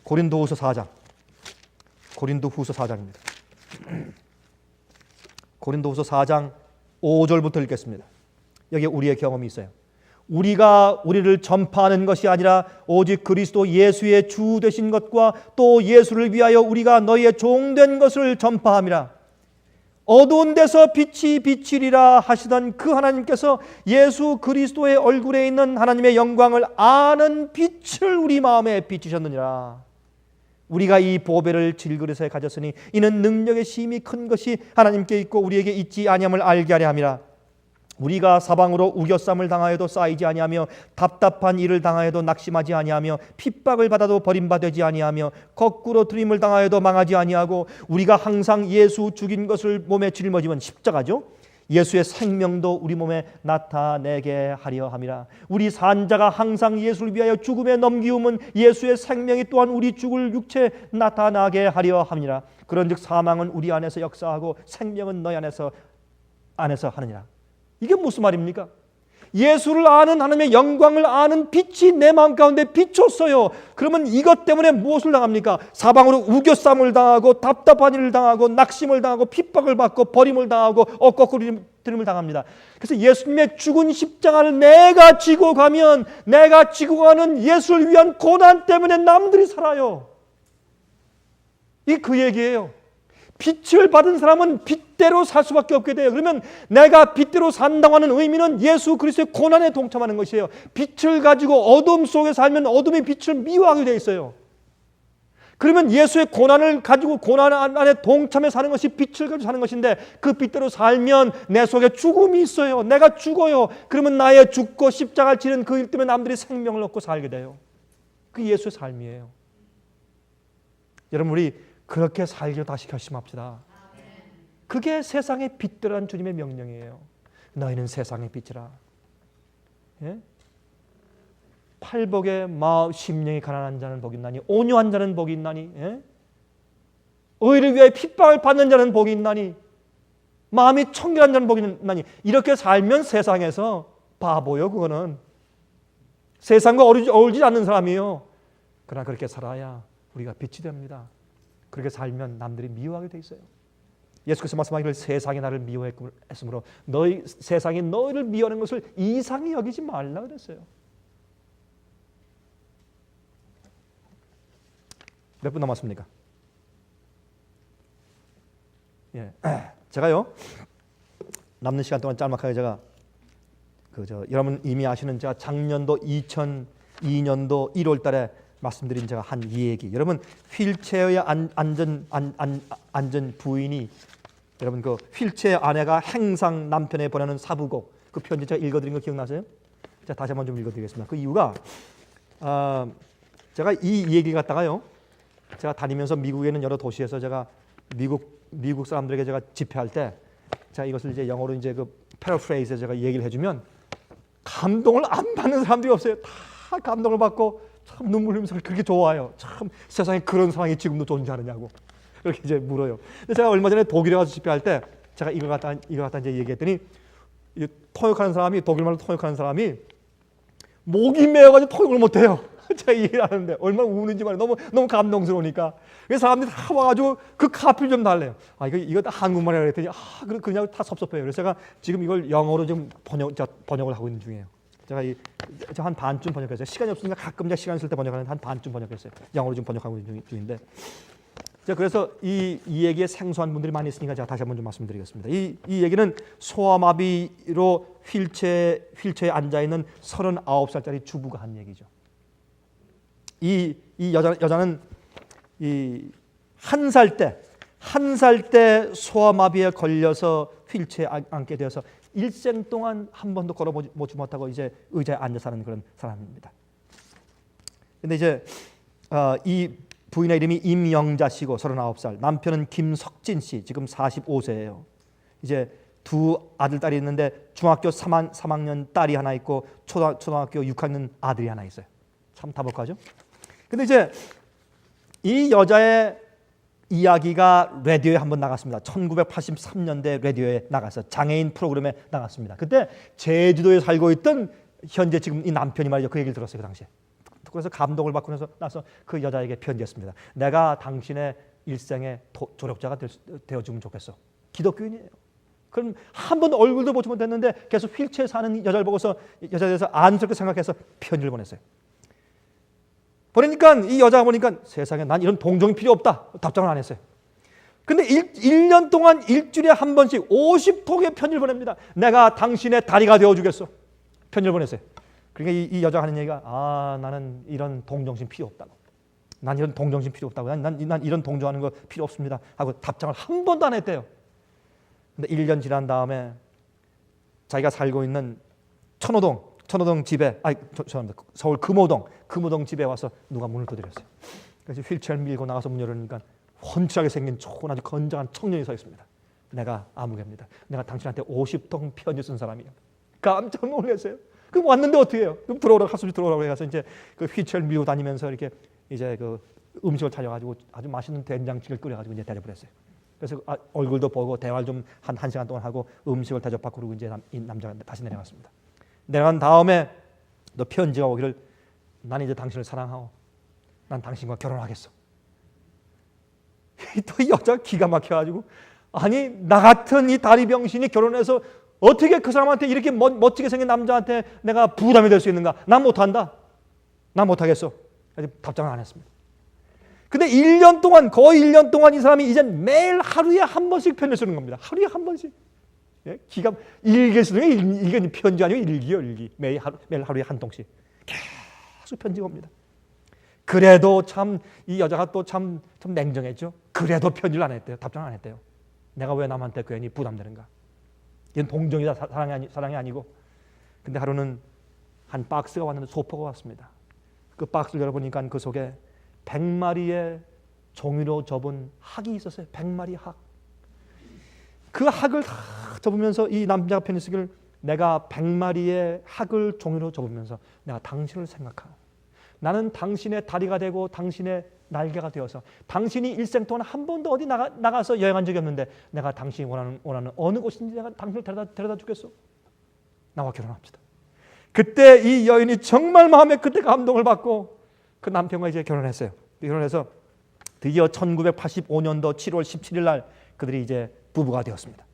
고린도후서 4장. 고린도후서 4장입니다. 고린도후서 4장 5절부터 읽겠습니다. 여기에 우리의 경험이 있어요. 우리가 우리를 전파하는 것이 아니라 오직 그리스도 예수의 주 되신 것과 또 예수를 위하여 우리가 너희의 종된 것을 전파함이라. 어두운 데서 빛이 비치리라 하시던 그 하나님께서 예수 그리스도의 얼굴에 있는 하나님의 영광을 아는 빛을 우리 마음에 비추셨느니라. 우리가 이 보배를 질그릇에 가졌으니 이는 능력의 심히 큰 것이 하나님께 있고 우리에게 있지 아니함을 알게 하려 함이라. 우리가 사방으로 우겨쌈을 당하여도 쌓이지 아니하며 답답한 일을 당하여도 낙심하지 아니하며 핍박을 받아도 버림받지 아니하며 거꾸로 들임을 당하여도 망하지 아니하고 우리가 항상 예수 죽인 것을 몸에 짊어지면 십자가죠. 예수의 생명도 우리 몸에 나타내게 하려 함이라. 우리 산자가 항상 예수를 위하여 죽음에 넘기움은 예수의 생명이 또한 우리 죽을 육체에 나타나게 하려 함이라. 그런즉 사망은 우리 안에서 역사하고 생명은 너희 안에서 하느니라. 이게 무슨 말입니까? 예수를 아는 하나님의 영광을 아는 빛이 내 마음 가운데 비쳤어요. 그러면 이것 때문에 무엇을 당합니까? 사방으로 우겨쌈을 당하고 답답한 일을 당하고 낙심을 당하고 핍박을 받고 버림을 당하고 거꾸름을 당합니다. 그래서 예수님의 죽은 십자가를 내가 지고 가면 내가 지고 가는 예수를 위한 고난 때문에 남들이 살아요. 이게 그 얘기예요. 빛을 받은 사람은 빛대로 살 수밖에 없게 돼요. 그러면 내가 빛대로 산다고 하는 의미는 예수 그리스도의 고난에 동참하는 것이에요. 빛을 가지고 어둠 속에 살면 어둠의 빛을 미워하게 되어 있어요. 그러면 예수의 고난을 가지고 고난 안에 동참해 사는 것이 빛을 가지고 사는 것인데 그 빛대로 살면 내 속에 죽음이 있어요. 내가 죽어요. 그러면 나의 죽고 십자가를 지는 그 일 때문에 남들이 생명을 얻고 살게 돼요. 그게 예수의 삶이에요. 여러분 우리 그렇게 살기로 다시 결심합시다. 그게 세상의 빛들한 주님의 명령이에요. 너희는 세상의 빛이라. 예? 팔복에 심령이 가난한 자는 복이 있나니 온유한 자는 복이 있나니 예? 의를 위하여 핍박을 받는 자는 복이 있나니 마음이 청결한 자는 복이 있나니. 이렇게 살면 세상에서 바보요. 그거는 세상과 어울리지 않는 사람이에요. 그러나 그렇게 살아야 우리가 빛이 됩니다. 그렇게 살면 남들이 미워하게 돼 있어요. 예수께서 말씀하기를 세상이 나를 미워했으므로 세상이 너희를 미워하는 것을 이상히 여기지 말라 그랬어요. 몇 분 남았습니까? 예, 제가요 남는 시간 동안 짤막하게 제가 여러분 이미 아시는 제가 작년도 2002년도 1월달에 말씀드린 제가 한 이 얘기. 여러분 휠체어의 안전 부인이 여러분 그 휠체어 아내가 행상 남편에 보내는 사부곡 그 편지 제가 읽어드린 거 기억나세요? 제가 다시 한번 좀 읽어드리겠습니다. 그 이유가 제가 이 얘기 갖다가요. 제가 다니면서 미국에 있는 여러 도시에서 제가 미국 사람들에게 제가 집회할 때 제가 이것을 이제 영어로 이제 그 패러프레이즈에 제가 얘기를 해주면 감동을 안 받는 사람들이 없어요. 다 감동을 받고 참 눈물 흘리면서 그렇게 좋아요. 참 세상에 그런 상황이 지금도 존재하느냐고 그렇게 이제 물어요. 근데 제가 얼마 전에 독일에 가서 집회할 때 제가 이걸 갖다 이제 얘기했더니 통역하는 사람이 독일말로 통역하는 사람이 목이 메어가지고 통역을 못해요. 제가 얘기를 하는데 얼마나 우는지 말이에요. 너무 감동스러우니까. 그래서 사람들이 다 와가지고 그 카피를 좀 달래요. 이거 한국말이라 그랬더니 그냥 다 섭섭해요. 그래서 제가 지금 이걸 영어로 좀 번역을 하고 있는 중이에요. 제가 한 반쯤 번역했어요. 시간이 없으니까 가끔 제가 시간 있을 때 번역하는데 한 반쯤 번역했어요. 영어로 좀 번역하고 있는 중인데. 자, 그래서 이 얘기에 생소한 분들이 많이 있으니까 제가 다시 한번 좀 말씀드리겠습니다. 이 얘기는 소아마비로 휠체어에 앉아 있는 39살짜리 주부가 한 얘기죠. 이 여자는 한 살 때 소아마비에 걸려서 휠체어에 앉게 되어서 일생 동안 한 번도 걸어보지 못하고 이제 의자에 앉아 사는 그런 사람입니다. 근데 이제 이 부인의 이름이 임영자 씨고 39살, 남편은 김석진 씨, 지금 45세예요. 이제 두 아들, 딸이 있는데 중학교 3학년 딸이 하나 있고 초등학교 6학년 아들이 하나 있어요. 참 다복하죠. 근데 이제 이 여자의 이야기가 라디오에 한번 나갔습니다. 1983년대 라디오에 나가서 장애인 프로그램에 나갔습니다. 그때 제주도에 살고 있던 현재 지금 이 남편이 말이죠. 그 얘기를 들었어요. 그 당시에. 그래서 감동을 받고 나서 그 여자에게 편지했습니다. 내가 당신의 일생의 조력자가 되어주면 좋겠어. 기독교인이에요. 그럼 한 번 얼굴도 보지 못했는데 계속 휠체어에 사는 여자를 보고서 여자에 대해서 안쓰럽게 생각해서 편지를 보냈어요. 보니까 이 여자가 보니까 세상에 난 이런 동정이 필요 없다. 답장을 안 했어요. 근데 1년 동안 일주일에 한 번씩 50통의 편지를 보냅니다. 내가 당신의 다리가 되어주겠어. 편지를 보냈어요. 그러니까 이 여자가 하는 얘기가 나는 이런 동정심 필요 없다고. 난 이런 동정심 필요 없다고. 난 이런 동정하는 거 필요 없습니다. 하고 답장을 한 번도 안 했대요. 근데 1년 지난 다음에 자기가 살고 있는 천호동 집에 죄송합니다. 서울 금호동 집에 와서 누가 문을 두드렸어요. 그래서 휠체어를 밀고 나가서 문 열으니까 훤칠하게 생긴 좋은 아주 건장한 청년이 서 있습니다. 내가 아무개입니다. 내가 당신한테 50통 편지 쓴 사람이에요. 깜짝 놀랐어요. 그럼 왔는데 어떻게 해요? 그럼 하수비 들어오라고 해서 이제 그 휠체어를 밀고 다니면서 이렇게 이제 그 음식을 차려가지고 아주 맛있는 된장찌개를 끓여가지고 이제 대접을 했어요. 그래서 얼굴도 보고 대화를 좀 한 시간 동안 하고 음식을 대접받고 그러고 이제 이 남자가 다시 내려갔습니다. 내려간 다음에 너 편지가 오기를 난 이제 당신을 사랑하고 난 당신과 결혼하겠어. 또 이 여자가 기가 막혀가지고 아니 나 같은 이 다리 병신이 결혼해서 어떻게 그 사람한테 이렇게 멋지게 생긴 남자한테 내가 부담이 될 수 있는가? 난 못한다. 난 못하겠어. 답장을 안 했습니다. 근데 거의 1년 동안 이 사람이 이제 매일 하루에 한 번씩 편지 쓰는 겁니다. 하루에 한 번씩. 예? 일기 쓰는 게 이게 편지 아니고 일기요, 일기. 매일 하루에 한 통씩. 계속 편지가 옵니다. 그래도 참 이 여자가 또 참 냉정했죠. 그래도 편지를 안 했대요. 답장을 안 했대요. 내가 왜 남한테 괜히 부담되는가? 이건 동정이다, 사랑이 아니고. 근데 하루는 한 박스가 왔는데 소포가 왔습니다. 그 박스를 열어보니까 그 속에 100마리의 종이로 접은 학이 있었어요. 100마리 학. 그 학을 다 접으면서 이 남자가 편지 쓰기를 내가 100마리의 학을 종이로 접으면서 내가 당신을 생각하고 나는 당신의 다리가 되고 당신의 날개가 되어서 당신이 일생 동안 한 번도 어디 나가서 여행한 적이 없는데 내가 당신이 원하는 어느 곳인지 내가 당신을 데려다 주겠어. 나와 결혼합시다. 그때 이 여인이 정말 마음에 그때 감동을 받고 그 남편과 이제 결혼했어요. 결혼해서 드디어 1985년도 7월 17일 날 그들이 이제 부부가 되었습니다.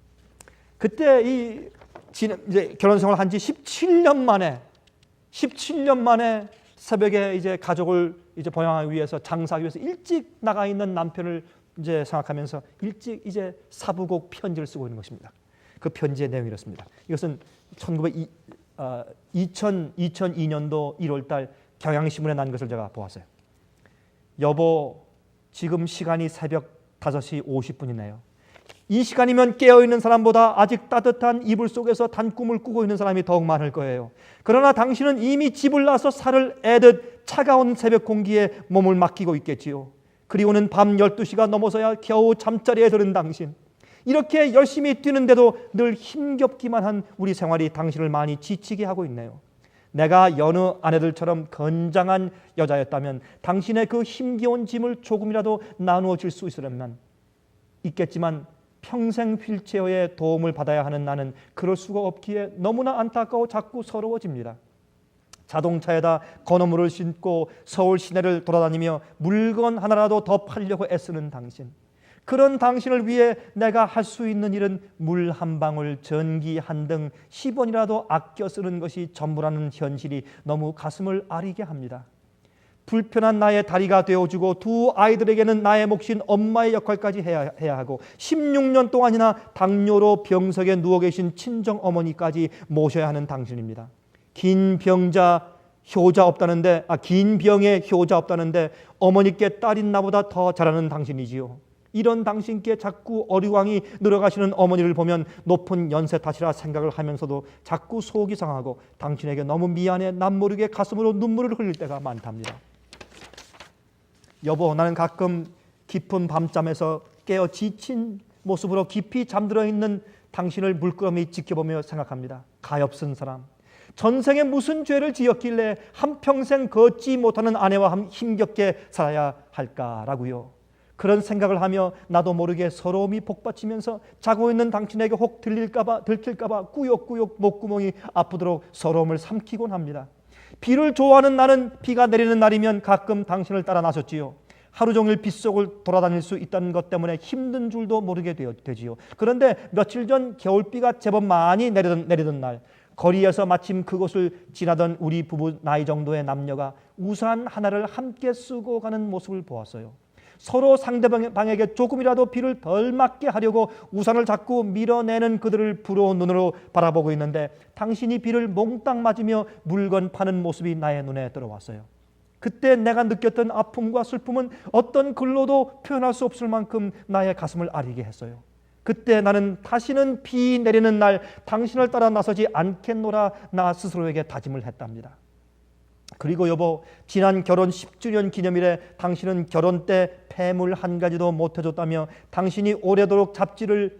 그때 이제 결혼 생활을 한 지 17년 만에 새벽에 이제 가족을 이제 보양하기 위해서 장사하기 위해서 일찍 나가 있는 남편을 이제 생각하면서 일찍 이제 사부곡 편지를 쓰고 있는 것입니다. 그 편지의 내용이 이렇습니다. 이것은 2002년도 1월 달 경향신문에 난 것을 제가 보았어요. 여보, 지금 시간이 새벽 5시 50분이네요. 이 시간이면 깨어있는 사람보다 아직 따뜻한 이불 속에서 단꿈을 꾸고 있는 사람이 더욱 많을 거예요. 그러나 당신은 이미 집을 나서 살을 애듯 차가운 새벽 공기에 몸을 맡기고 있겠지요. 그리고는 밤 12시가 넘어서야 겨우 잠자리에 드는 당신. 이렇게 열심히 뛰는데도 늘 힘겹기만 한 우리 생활이 당신을 많이 지치게 하고 있네요. 내가 여느 아내들처럼 건장한 여자였다면 당신의 그 힘겨운 짐을 조금이라도 나누어 줄 수 있겠지만 평생 휠체어의 도움을 받아야 하는 나는 그럴 수가 없기에 너무나 안타까워 자꾸 서러워집니다. 자동차에다 건어물을 싣고 서울 시내를 돌아다니며 물건 하나라도 더 팔려고 애쓰는 당신. 그런 당신을 위해 내가 할 수 있는 일은 물 한 방울, 전기 한 등 10원이라도 아껴 쓰는 것이 전부라는 현실이 너무 가슴을 아리게 합니다. 불편한 나의 다리가 되어주고 두 아이들에게는 나의 몫인 엄마의 역할까지 해야 하고 16년 동안이나 당뇨로 병석에 누워 계신 친정 어머니까지 모셔야 하는 당신입니다. 긴 병에 효자 없다는데 어머니께 딸인 나보다 더 잘하는 당신이지요. 이런 당신께 자꾸 어리광이 늘어가시는 어머니를 보면 높은 연세 탓이라 생각을 하면서도 자꾸 속이 상하고 당신에게 너무 미안해 남 모르게 가슴으로 눈물을 흘릴 때가 많답니다. 여보, 나는 가끔 깊은 밤잠에서 깨어 지친 모습으로 깊이 잠들어 있는 당신을 물끄러미 지켜보며 생각합니다. 가엾은 사람, 전생에 무슨 죄를 지었길래 한평생 걷지 못하는 아내와 힘겹게 살아야 할까라고요. 그런 생각을 하며 나도 모르게 서러움이 복받치면서 자고 있는 당신에게 혹 들킬까봐 꾸역꾸역 목구멍이 아프도록 서러움을 삼키곤 합니다. 비를 좋아하는 나는 비가 내리는 날이면 가끔 당신을 따라 나섰지요. 하루 종일 빗속을 돌아다닐 수 있다는 것 때문에 힘든 줄도 모르게 되지요. 그런데 며칠 전 겨울비가 제법 많이 내리던 날, 거리에서 마침 그곳을 지나던 우리 부부 나이 정도의 남녀가 우산 하나를 함께 쓰고 가는 모습을 보았어요. 서로 상대방에게 조금이라도 비를 덜 맞게 하려고 우산을 자꾸 밀어내는 그들을 부러운 눈으로 바라보고 있는데, 당신이 비를 몽땅 맞으며 물건 파는 모습이 나의 눈에 들어왔어요. 그때 내가 느꼈던 아픔과 슬픔은 어떤 글로도 표현할 수 없을 만큼 나의 가슴을 아리게 했어요. 그때 나는 다시는 비 내리는 날 당신을 따라 나서지 않겠노라 나 스스로에게 다짐을 했답니다. 그리고 여보, 지난 결혼 10주년 기념일에 당신은 결혼 때 폐물 한 가지도 못 해줬다며 당신이 오래도록 잡비를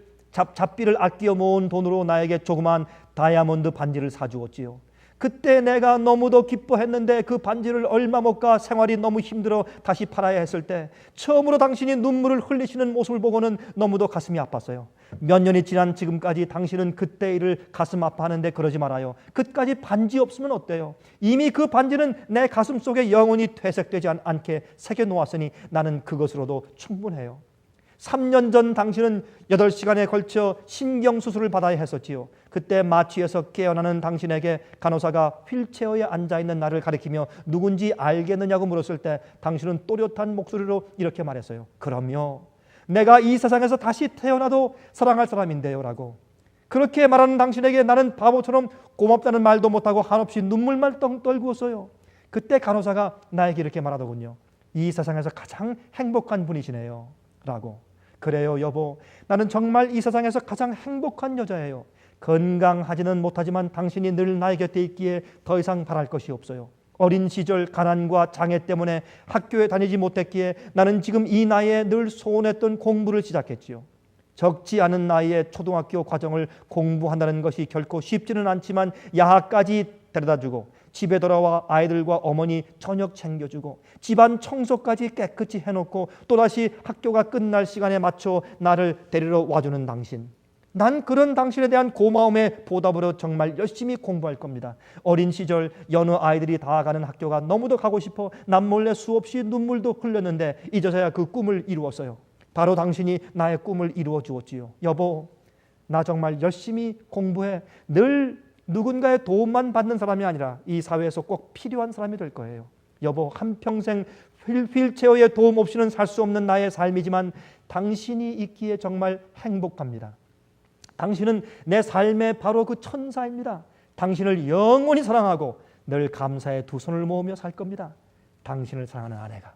아끼어 모은 돈으로 나에게 조그만 다이아몬드 반지를 사주었지요. 그때 내가 너무도 기뻐했는데 그 반지를 얼마 못 가 생활이 너무 힘들어 다시 팔아야 했을 때 처음으로 당신이 눈물을 흘리시는 모습을 보고는 너무도 가슴이 아팠어요. 몇 년이 지난 지금까지 당신은 그때 일을 가슴 아파하는데 그러지 말아요. 그까지 반지 없으면 어때요? 이미 그 반지는 내 가슴 속에 영원히 퇴색되지 않게 새겨놓았으니 나는 그것으로도 충분해요. 3년 전 당신은 8시간에 걸쳐 신경수술을 받아야 했었지요. 그때 마취에서 깨어나는 당신에게 간호사가 휠체어에 앉아있는 나를 가리키며 누군지 알겠느냐고 물었을 때 당신은 또렷한 목소리로 이렇게 말했어요. 그럼요, 내가 이 세상에서 다시 태어나도 사랑할 사람인데요 라고. 그렇게 말하는 당신에게 나는 바보처럼 고맙다는 말도 못하고 한없이 눈물만 떨구었어요. 그때 간호사가 나에게 이렇게 말하더군요. 이 세상에서 가장 행복한 분이시네요 라고. 그래요 여보, 나는 정말 이 세상에서 가장 행복한 여자예요. 건강하지는 못하지만 당신이 늘 나의 곁에 있기에 더 이상 바랄 것이 없어요. 어린 시절 가난과 장애 때문에 학교에 다니지 못했기에 나는 지금 이 나이에 늘 소원했던 공부를 시작했지요. 적지 않은 나이에 초등학교 과정을 공부한다는 것이 결코 쉽지는 않지만 야학까지 데려다주고 집에 돌아와 아이들과 어머니 저녁 챙겨주고 집안 청소까지 깨끗이 해놓고 또다시 학교가 끝날 시간에 맞춰 나를 데리러 와주는 당신, 난 그런 당신에 대한 고마움의 보답으로 정말 열심히 공부할 겁니다. 어린 시절 여느 아이들이 다 가는 학교가 너무도 가고 싶어 남몰래 수없이 눈물도 흘렸는데 이제서야 그 꿈을 이루었어요. 바로 당신이 나의 꿈을 이루어 주었지요. 여보, 나 정말 열심히 공부해 늘 누군가의 도움만 받는 사람이 아니라 이 사회에서 꼭 필요한 사람이 될 거예요. 여보, 한평생 휠체어의 도움 없이는 살 수 없는 나의 삶이지만 당신이 있기에 정말 행복합니다. 당신은 내 삶의 바로 그 천사입니다. 당신을 영원히 사랑하고 늘 감사의 두 손을 모으며 살 겁니다. 당신을 사랑하는 아내가.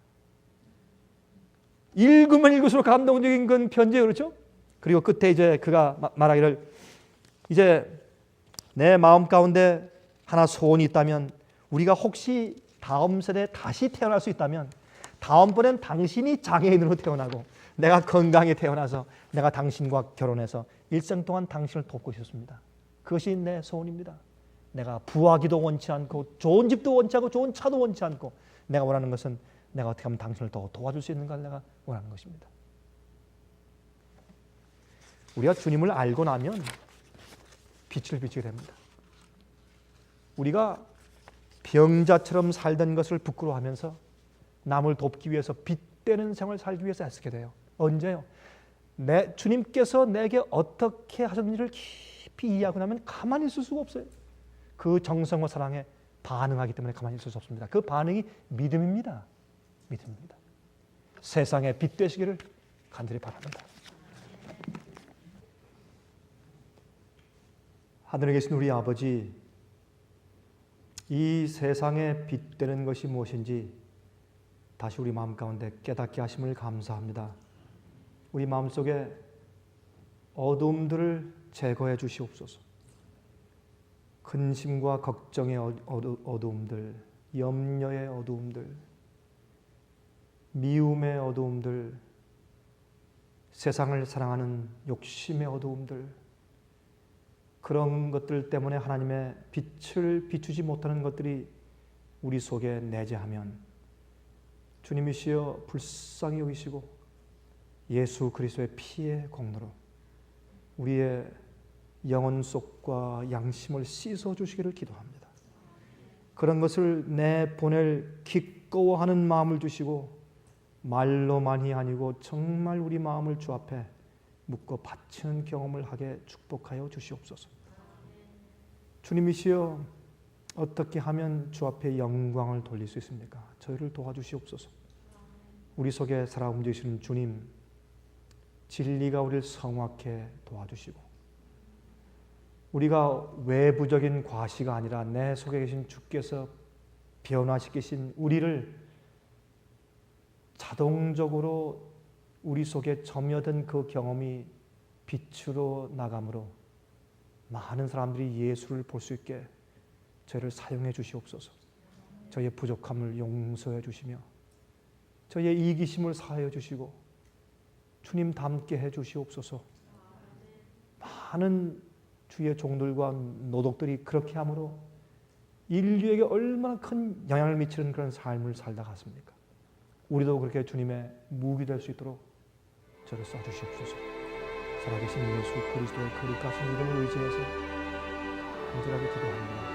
읽으면 읽을수록 감동적인 건 편지예요, 그렇죠? 그리고 끝에 이제 그가 말하기를, 이제 내 마음 가운데 하나 소원이 있다면, 우리가 혹시 다음 세대에 다시 태어날 수 있다면 다음번엔 당신이 장애인으로 태어나고 내가 건강히 태어나서 내가 당신과 결혼해서 일생 동안 당신을 돕고 싶습니다. 그것이 내 소원입니다. 내가 부하기도 원치 않고 좋은 집도 원치 않고 좋은 차도 원치 않고 내가 원하는 것은 내가 어떻게 하면 당신을 더 도와줄 수 있는가 내가 원하는 것입니다. 우리가 주님을 알고 나면 빛을 비추게 됩니다. 우리가 병자처럼 살던 것을 부끄러워하면서 남을 돕기 위해서 빛되는 생활을 살기 위해서 애쓰게 돼요. 언제요? 주님께서 내게 어떻게 하셨는지를 깊이 이해하고 나면 가만히 있을 수가 없어요. 그 정성과 사랑에 반응하기 때문에 가만히 있을 수 없습니다. 그 반응이 믿음입니다. 믿음입니다. 세상에 빛 되시기를 간절히 바랍니다. 하늘에 계신 우리 아버지, 이 세상에 빛 되는 것이 무엇인지 다시 우리 마음 가운데 깨닫게 하심을 감사합니다. 우리 마음속에 어두움들을 제거해 주시옵소서. 근심과 걱정의 어두움들, 염려의 어두움들, 미움의 어두움들, 세상을 사랑하는 욕심의 어두움들, 그런 것들 때문에 하나님의 빛을 비추지 못하는 것들이 우리 속에 내재하면 주님이시여 불쌍히 여기시고 예수 그리스도의 피의 공로로 우리의 영혼 속과 양심을 씻어 주시기를 기도합니다. 그런 것을 내보낼 기꺼워하는 마음을 주시고 말로만이 아니고 정말 우리 마음을 주 앞에 묶어 바치는 경험을 하게 축복하여 주시옵소서. 주님이시여, 어떻게 하면 주 앞에 영광을 돌릴 수 있습니까? 저희를 도와주시옵소서. 우리 속에 살아 움직이시는 주님, 진리가 우리를 성확해 도와주시고 우리가 외부적인 과시가 아니라 내 속에 계신 주께서 변화시키신 우리를 자동적으로 우리 속에 점여든 그 경험이 빛으로 나감으로 많은 사람들이 예수를 볼 수 있게 저희를 사용해 주시옵소서. 저희의 부족함을 용서해 주시며 저희의 이기심을 사하여 주시고 주님 닮게 해 주시옵소서. 많은 주의 종들과 노독들이 그렇게 함으로 인류에게 얼마나 큰 영향을 미치는 그런 삶을 살다 갔습니까? 우리도 그렇게 주님의 무기 될 수 있도록 저를 써주시옵소서. 살아계신 예수 그리스도의 거룩하신 이름을 의지해서 간절하게 기도합니다.